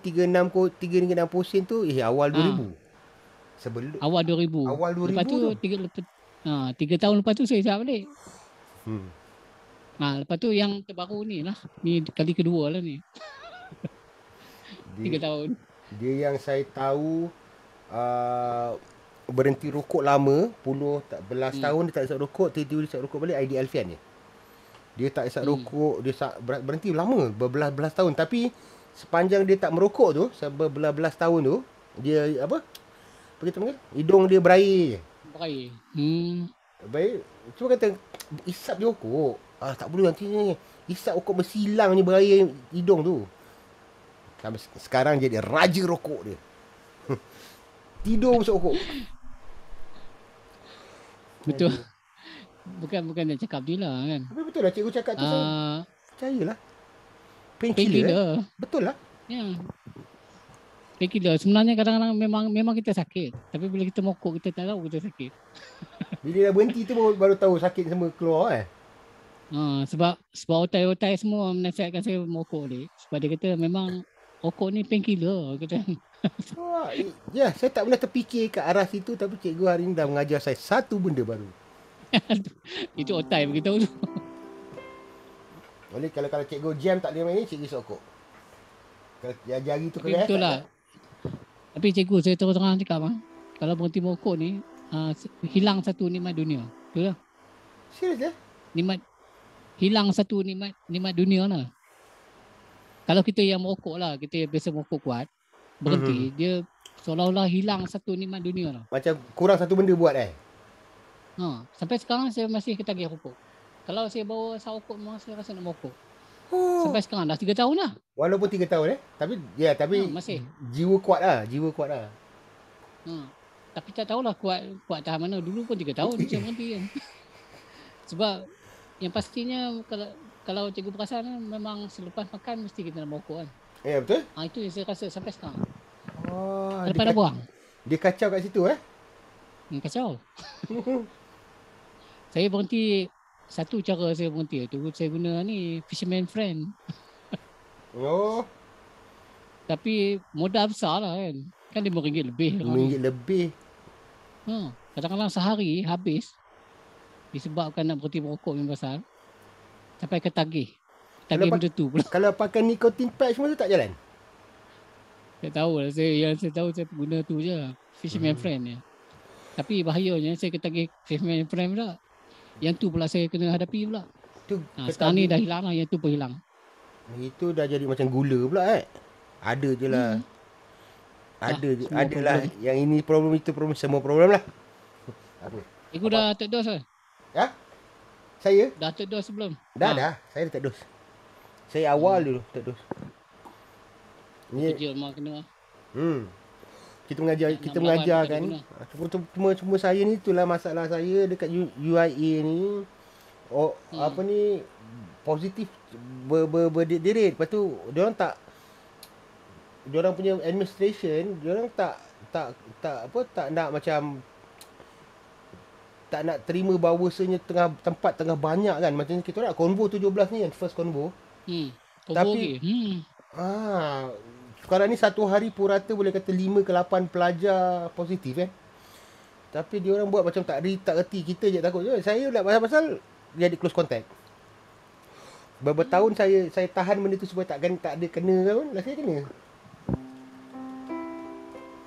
RM3.60 tu awal 2000. Awal 2000. Lepas tu 3 tahun lepas tu saya start balik. Lepas tu yang terbaru ni lah. Ni kali kedua lah ni. 3 tahun. Dia yang saya tahu berhenti rokok lama, 11 tahun dia tak isap rokok, tiba-tiba dia isap rokok balik, ID Alfian ni. Dia tak isap rokok, dia berhenti lama, berbelas-belas tahun. Tapi sepanjang dia tak merokok tu, berbelas-belas tahun tu, dia apa kita panggil? Hidung dia berair. Baik. Cuma kata isap je rokok. Tak boleh nanti ni. Isap rokok bersilang je berair hidung tu. Sampai sekarang jadi raja rokok dia. Tidur masuk rokok. Betul. Bukan nak cakap dia lah kan. Tapi betul lah cikgu cakap tu, saya percayalah. Painkiller. Betul lah. Ya. Painkiller. Sebenarnya kadang-kadang memang kita sakit. Tapi bila kita mokok, kita tak tahu kita sakit. Bila dah berhenti tu baru tahu sakit semua keluar Sebab otai-otai semua menasihatkan saya mokok ni. Sebab dia kata memang rokok ni painkiller. Ya, saya tak pernah terfikir ke arah situ. Tapi cikgu hari ni dah mengajar saya satu benda baru. Itu otai beritahu tu. Boleh kalau cikgu jam tak boleh main ni, cikgu sokok. Kalau jari tu kena. Betul lah. Tapi cikgu saya terang cakap kalau berhenti merokok ni hilang satu nikmat dunia. Betul lah. Serius ya? Hilang satu nikmat dunia lah. Kalau kita yang merokok lah, kita yang biasa merokok kuat, berhenti, dia seolah-olah hilang satu nikmat dunia lah. Macam kurang satu benda buat Sampai sekarang saya masih ketagih rokok. Kalau saya bawa rokok memang saya rasa nak merokok. Oh. Sampai sekarang dah 3 tahun lah. Walaupun 3 tahun Tapi masih. Jiwa kuat lah. Tapi tak tahulah kuat tahan mana. Dulu pun 3 tahun saya berhenti kan. Sebab yang pastinya kalau cikgu perasan memang selepas makan mesti kita nak merokok kan. Ya, betul. Itu yang saya rasa sampai sekarang. Oh, daripada buang. Dia kacau kat situ Kacau. Saya berhenti, satu cara saya berhenti tu saya guna ni fisherman friend. Oh. Tapi modal besar lah kan. Kan RM5 lebih. RM5 lebih. Kadang-kadang sehari habis disebabkan nak berhenti merokok yang besar. Sampai ketagih benda tu pula. Kalau pakai nicotine patch semua tu tak jalan? Tak tahu lah. Yang saya tahu saya guna tu je. Fisherman friend je. Tapi bahayanya saya ketagih fisherman friend pula. Yang tu pula saya kena hadapi pula. Sekarang ni dah hilang lah. Yang tu pun hilang. Itu dah jadi macam gula pula Ada je lah. Ada lah. Yang ini problem, itu problem. Semua problem lah. Cikgu dah third dose kan? Ya? Saya? Dah third dose sebelum? Dah. Saya dah third dose. Saya awal dulu third dose. Kerja memang kena. Kita mengajar kan. Cuma saya ni, itulah masalah saya dekat UIA ni. Apa ni, positif berderit. Lepas tu diorang punya administration, diorang tak nak macam, tak nak terima bahawasanya tempat tengah banyak kan. Macam kita nak konvo 17 ni kan, first konvo. Tapi sekarang ni satu hari purata boleh kata 5 ke 8 pelajar positif Tapi dia orang buat macam tak reti, kita je takut. Saya nak pasal jadi close contact. Beberapa tahun saya tahan benda tu supaya tak ada kena kan. Lah saya kena.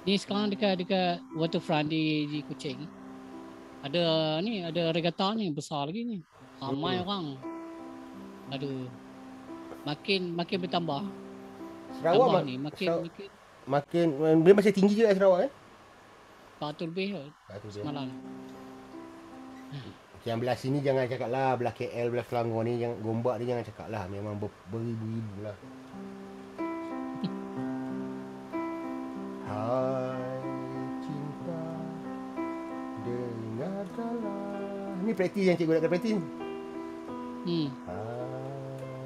Ni sekarang dekat waterfront di Kuching. Ada regatta ni besar lagi ni. Ramai orang. Aduh. Makin bertambah. Sarawak ni makin dia masih tinggi juga Sarawak 400 lebih semalam. Yang belah sini jangan cakap lah, belah KL, belah Selangor ni, yang Gombak ni jangan cakap lah. Memang beribu-ribu lah. Hai cinta, dengarkanlah. Ni praktis yang cikgu nak praktis.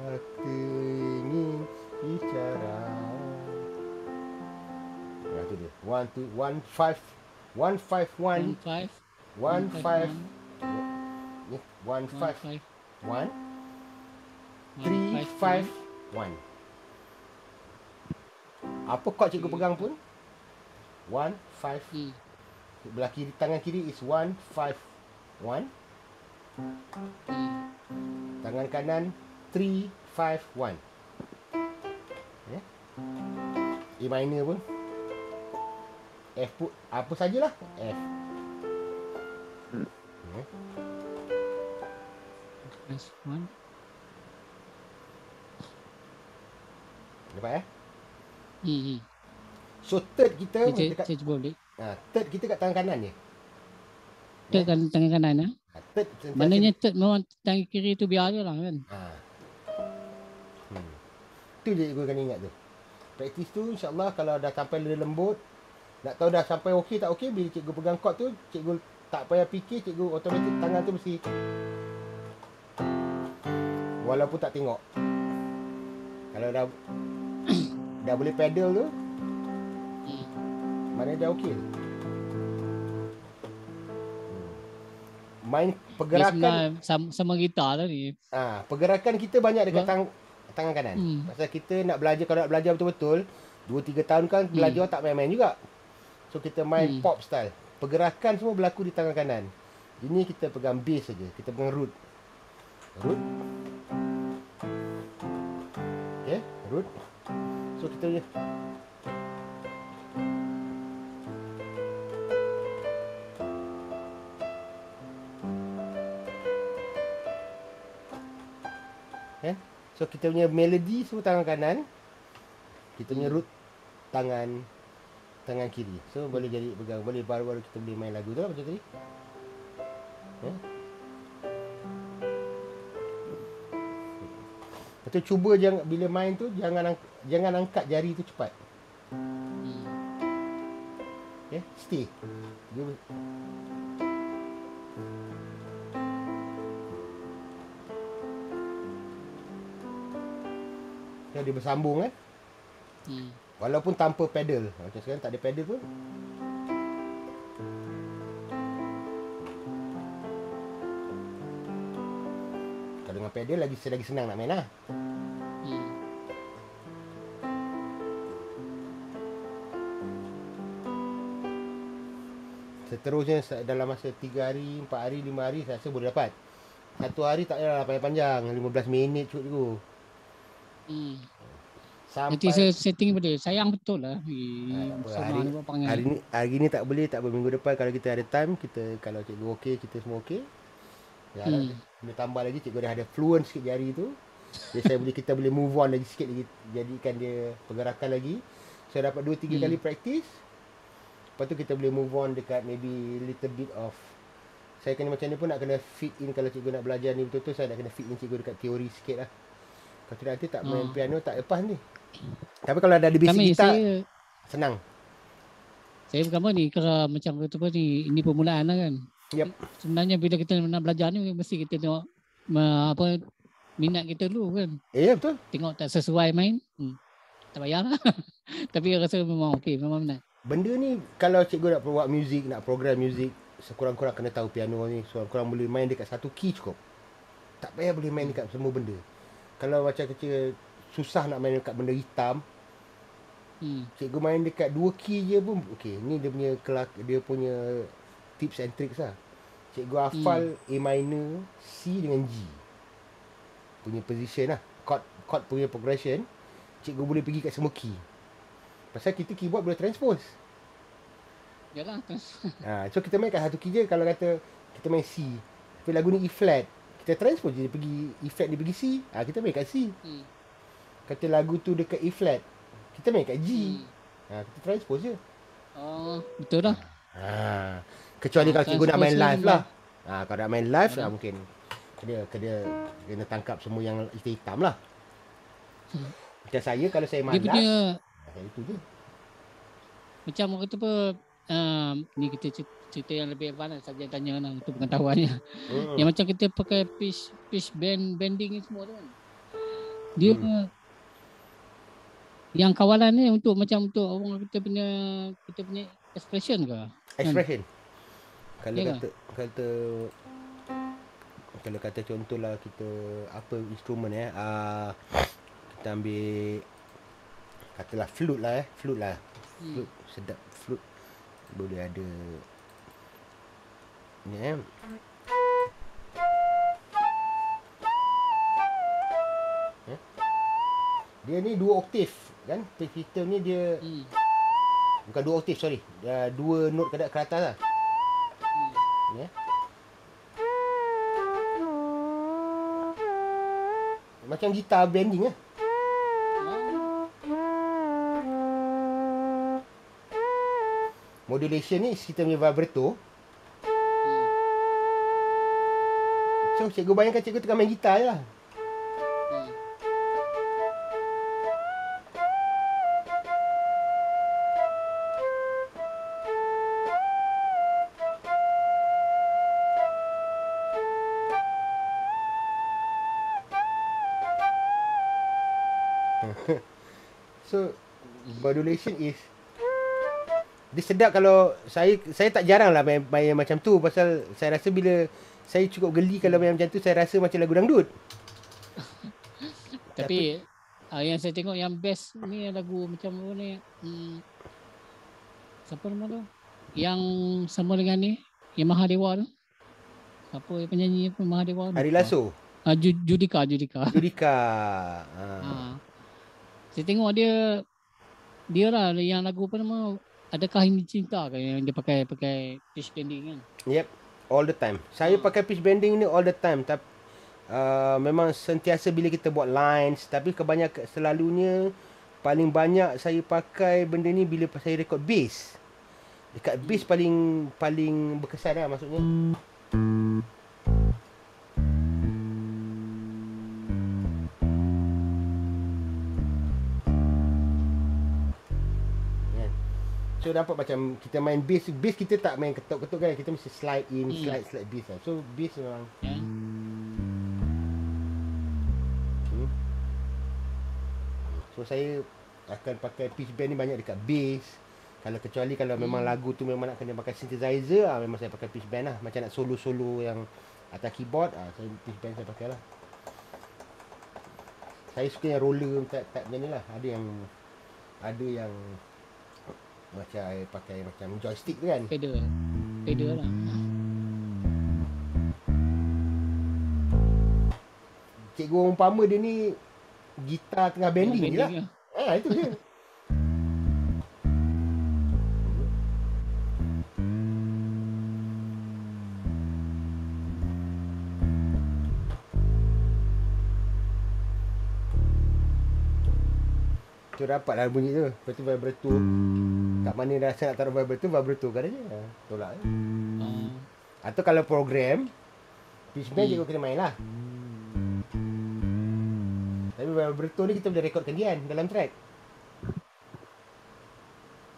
Aku ingin bicara. Ya tu dia. 1 5 1 3 5 1. Apa kod cikgu pegang pun 1 5. Belah kiri, tangan kiri is 1 5 1. Tangan kanan 3 5 1. A minor pun F pun apa sajalah F. S1. Dapat So third kita dekat third kita kat tangan kanan je. Third kan tangan kanan Third maknanya third memang tangan kiri tu biar je lah kan. Tu je cikgu kena ingat tu. Praktis tu insyaAllah kalau dah sampai lembut, nak tahu dah sampai okey tak okey, bila cikgu pegang kod tu, cikgu tak payah fikir, cikgu automatik tangan tu mesti, walaupun tak tengok. Kalau dah boleh pedal tu, mana dah okey. Main pergerakan sama gitar tadi. Pergerakan kita banyak dekat tangan kanan. Pasal kita nak belajar, kalau nak belajar betul-betul 2-3 tahun kan belajar tak main-main juga. So kita main pop style. Pergerakan semua berlaku di tangan kanan. Ini kita pegang bass saja. Kita pegang root. Okay, root. So kita So kita punya melody semua tangan kanan. Kita punya root tangan kiri. So boleh jadi pegang. Boleh baru-baru kita boleh main lagu tu lah macam tadi. Lepas tu cuba jangan, bila main tu jangan angkat jari tu cepat. Stay. Dia bersambung walaupun tanpa pedal. Macam sekarang tak ada pedal pun. Kalau dengan pedal lagi senang nak main lah. Seterusnya dalam masa 3 hari, 4 hari, 5 hari saya rasa boleh dapat. Satu hari tak payahlah panjang-panjang, 15 minit cukup. Nanti saya setting pada sayang betul lah. Hari ni tak boleh minggu depan kalau kita ada time, kalau cikgu okey, kita semua okey. Ya, boleh tambah lagi, cikgu dah ada fluent sikit jari tu. Jadi kita boleh move on lagi sikit lagi, jadikan dia pergerakan lagi. Saya dapat 2-3 kali praktis. Lepas tu kita boleh move on dekat maybe little bit of, saya kena macam ni pun nak kena fit in. Kalau cikgu nak belajar ni betul-betul, saya nak kena fit in cikgu dekat teori sikit lah. Kalau tidak nanti tak main piano tak lepas ni. Tapi kalau ada basic gitar, senang. Saya bukan ni, kalau macam betul ni, ini permulaan lah kan. Yep. Sebenarnya bila kita nak belajar ni, mesti kita tengok minat kita dulu kan. Betul. Tengok tak sesuai main, tak payahlah. Tapi rasa memang okey, memang minat. Benda ni kalau cikgu nak buat muzik, nak program muzik, sekurang-kurang kena tahu piano ni. Sekurang-kurang boleh main dekat satu key cukup. Tak payah boleh main dekat semua benda. Kalau macam kecil susah nak main dekat benda hitam, cikgu main dekat 2 key je pun okey. Ni dia punya tips and tricks lah. Cikgu hafal A minor, C dengan G punya position lah, chord punya progression. Cikgu boleh pergi kat semua key. Pasal kita keyboard boleh transpose. Yalah. So kita main kat satu key je. Kalau kata kita main C, tapi lagu ni E flat, kita transpose je, dia pergi E flat, dia pergi C. Kita main kat C. Kata lagu tu dekat E flat, kita main kat G. Kita transpose je. Betul lah. Kecuali kalau cikgu nak main live lah. Kalau nak main live lah, mungkin dia kena tangkap semua yang hitam lah. Macam saya, kalau saya malas, dia punya itu je. Macam orang kata apa, ni kita cerita yang lebih advance saja, tanya lah untuk pengetahuannya. Yang macam kita pakai pitch bending ni semua tu kan. Dia yang kawalan ni untuk macam untuk orang kita punya expression ke? Expression. Kalau kata contohlah kita apa instrumen kita ambil katalah flute lah. Flute sedap, flute boleh ada ni dia ni 2 oktav kan. Pitch hitam ni dia bukan 2 oktav, sorry, 2 note ke atas lah. Macam gitar bending lah. Modulation ni kita punya vibrato. So cikgu bayangkan cikgu tengah main gitar je lah. So modulation is, dia sedap. Kalau saya tak jarang lah main macam tu. Pasal saya rasa bila saya cukup geli kalau main macam tu, saya rasa macam lagu dangdut. Tapi yang saya tengok yang best ni lagu macam ni, siapa nama tu yang sama dengan ni, yang Mahadewa tu, siapa penyanyi Mahadewa? Ari Lasso. Judika. Saya tengok dia lah yang lagu apa nama, Adakah Ini Cinta kan, yang dia pakai pitch bending kan. Yep, all the time. Saya pakai pitch bending ni all the time. Tapi memang sentiasa bila kita buat lines, tapi kebanyakan selalunya paling banyak saya pakai benda ni bila saya rekod bass. Dekat bass paling berkesan lah maksudnya. So nampak macam kita main bass kita tak main ketuk-ketuk kan, kita mesti slide in, slide bass lah. So bass memang So saya akan pakai pitch bend ni banyak dekat bass. Kecuali kalau memang lagu tu memang nak kena pakai synthesizer, memang saya pakai pitch bend lah. Macam nak solo-solo yang atas keyboard, saya pitch bend saya pakai lah. Saya suka yang roller type macam ni lah. Ada yang macam saya pakai macam joystick tu kan. Pedal lah. Cikgu umpama dia ni gitar tengah bending je lah. Itu dia. Tu dapatlah bunyi tu. Lepas tu vibrato. Kat mana rasa nak taruh vibrato kan aja. Tolak je. Atau kalau program, pitch bend cikgu kena main lah. Tapi vibrato ni kita boleh rekodkan dia kan dalam track.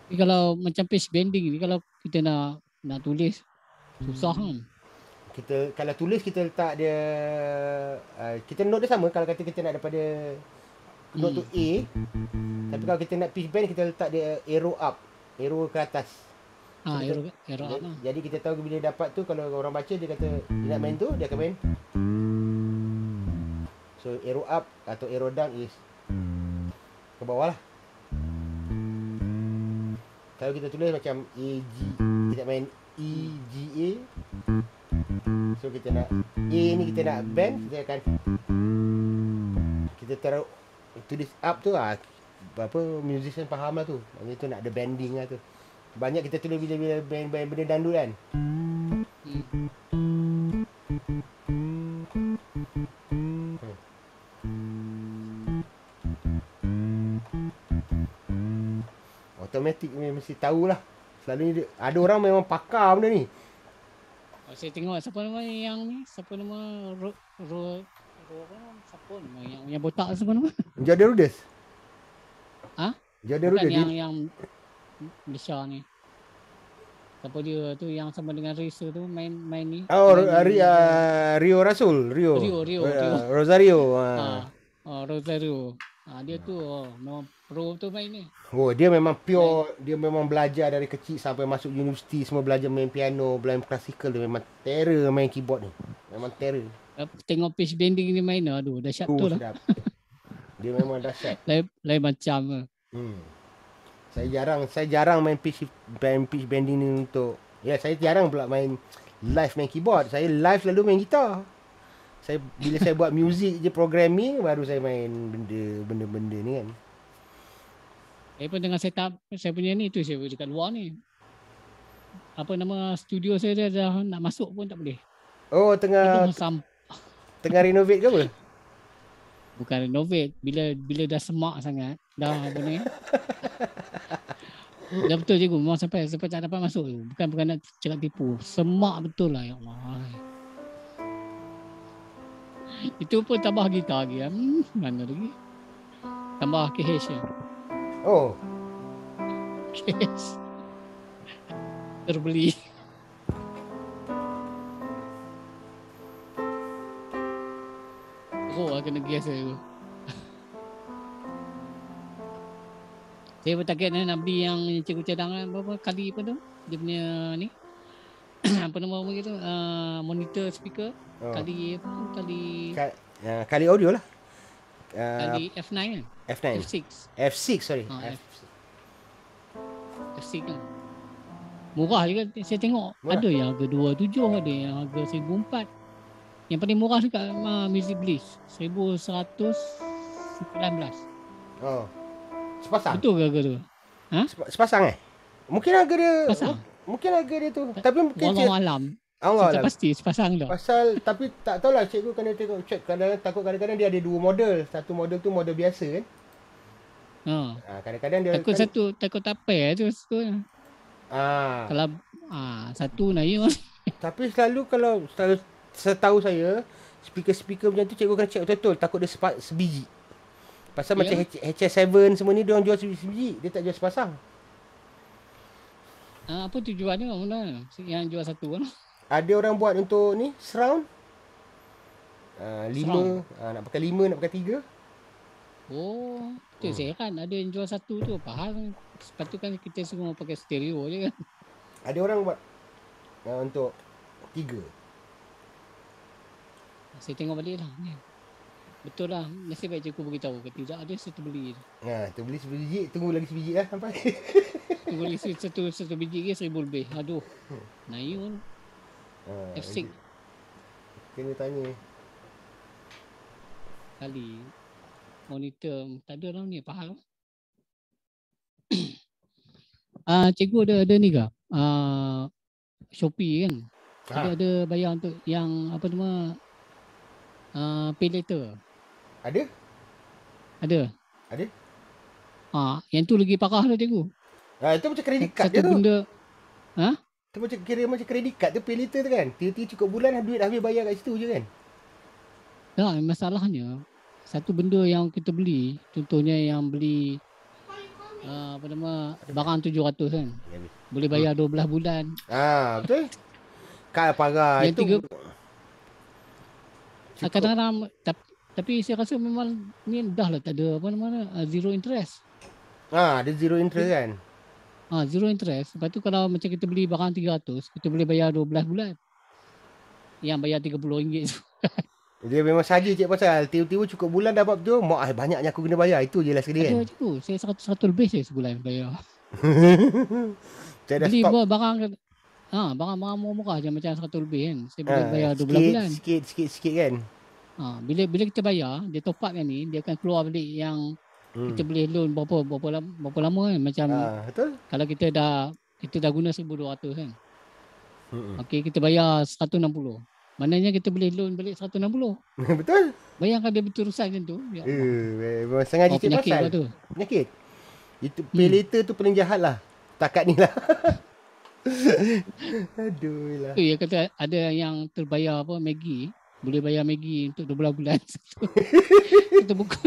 Tapi kalau macam pitch bending ni, kalau kita nak tulis, susah kan? Kita kalau tulis kita letak dia, kita note dia sama. Kalau kata kita nak daripada note tu A, tapi kalau kita nak pitch bend, kita letak dia arrow up, arrow ke atas. Arrow up lah. Jadi kita tahu bila dapat tu, kalau orang baca dia kata dia nak main tu, dia akan main. So arrow up atau arrow down is ke bawah lah. Kalau kita tulis macam A, G, kita main E, G, A. So kita nak A ni kita nak bend, kita akan kita taruh tulis up tu musician faham lah tu. Maksudnya tu nak ada bending lah tu. Banyak kita tulis bila band benda dangdut kan. Automatik mesti tahulah. Selalunya ada orang memang pakar benda ni. Saya tengok siapa nama yang ni, siapa nama siapa nama yang botak, siapa nama? Jody Rhodes. Jody Rhodes yang Malaysia ni. Siapa dia tu yang sama dengan Racer tu main ni? Rio Rasul, Rio. Rosario. Rosario. Dia tu memang pro tu main ni. Dia memang pure, dia memang belajar dari kecil sampai masuk universiti, semua belajar main piano, belajar klasikal. Dia memang terror main keyboard ni. Memang terror. Tengok pitch bending ni main, aduh dahsyat tu lah. Dia memang dahsyat. Lain macam. Saya jarang main pitch bending ni untuk. Saya jarang pula main keyboard. Saya live selalu main gitar. Bila saya buat music je, programming, baru saya main benda-benda ni kan. Saya pun tengah set up saya punya ni tu, saya dekat luar ni. Apa nama studio saya dah nak masuk pun tak boleh. Tengah renovate ke apa? Bukan renovate, bila dah semak sangat, dah apa ni. Dah betul je memang sampai tak dapat masuk tu. Bukan nak cakap tipu. Semak betul lah, ya Allah. Itu pun tambah gitar lagi. Mana lagi? Tambah KH ya. KH. Terbeli. Kena gas saya. Saya bertarget nak beli yang cikgu cadang berapa kali apa tu? Dia punya ni. Apa nama begitu? Monitor speaker. Kali audio lah. Kali F9 kan? F6 sorry. F6 kan. Murah juga saya tengok. Ada yang harga 27, ada yang harga 1,400. Yang paling murah dekat Music Bliss 1,119. Sepasang? Betul ke harga tu? Sepasang Mungkin harga dia Mungkin harga dia tu. Tapi mungkin malam. Kita pasti sepasang dah. Tapi tak tahulah, cikgu kena tengok check. Kadang-kadang dia ada dua model. Satu model tu model biasa kan. Kadang-kadang dia Takut kan satu, takut apa ya tu. ah Kalau satu na you. tapi selalu kalau setahu saya speaker-speaker macam tu cikgu kena check betul-betul, takut dia sebiji. Pasal macam Ya. HS7 semua ni dia orang jual sebiji, dia tak jual sepasang. Apa tujuannya mana? Yang jual satu kan? Ada orang buat untuk ni surround. Surround. 5 nak pakai 5, nak pakai 3. Oh, tu saya kan ada yang jual satu tu. Faham? Sepatutnya kita semua pakai stereo je kan. Ada orang buat untuk 3. Saya tengok balik lah ni. Betul lah. Nasib baik cikgu beritahu ke tidak. Ada satu beli. Tu beli sebiji, tunggu lagi sebiji lah sampai. Tunggu lagi satu biji ke 1,000 lebih. Aduh. Naik F6. Kena tanya. Kali. Monitor. Tak ada lah ni. Faham? Cikgu ada ni ke? Shopee kan? Ada bayar untuk yang apa nama pay later. Ada? Yang tu lagi parah lah cikgu. Itu macam kredit kad je tu. Satu benda. Itu macam kredit kad tu, pay later tu kan. Tiba-tiba cukup bulan duit dah habis bayar kat situ je kan. Masalahnya satu benda yang kita beli, contohnya yang beli barang 700 kan. Boleh bayar 12 bulan. Betul. Kad parah yang itu. Kadang-kadang tapi saya rasa memang ni dah lah tak ada zero interest. Ada zero interest kan. Zero interest. Lepas tu kalau macam kita beli barang 300, kita boleh bayar 12 bulan. Yang bayar RM30 tu. Dia memang saja cik pasal tiba-tiba cukup bulan dapat betul, mak banyaknya aku kena bayar. Itu je lah sekali kan. Ada cikgu, saya 100 lebih saya sebulan bayar. Saya dah beli stop. barang murah-murah je macam 100 lebih kan. Saya boleh bayar 12 bulan. Sikit kan. Bila kita bayar, dia top up kan ni, dia akan keluar balik yang kita boleh loan berapa lama kan. Macam betul. Kalau kita dah guna 1,200 kan. Okey, kita bayar 160. Maknanya kita boleh loan balik 160. Betul. Bayangkan dia berterusan macam tu. Ya memang sengaja cik pasal. Penyakit. Itu pay later tu paling jahat lah. Takat ni lah. Aduh lah. Dia kata ada yang terbayar Maggi. Boleh bayar Maggi untuk 12 bulan. Kita buka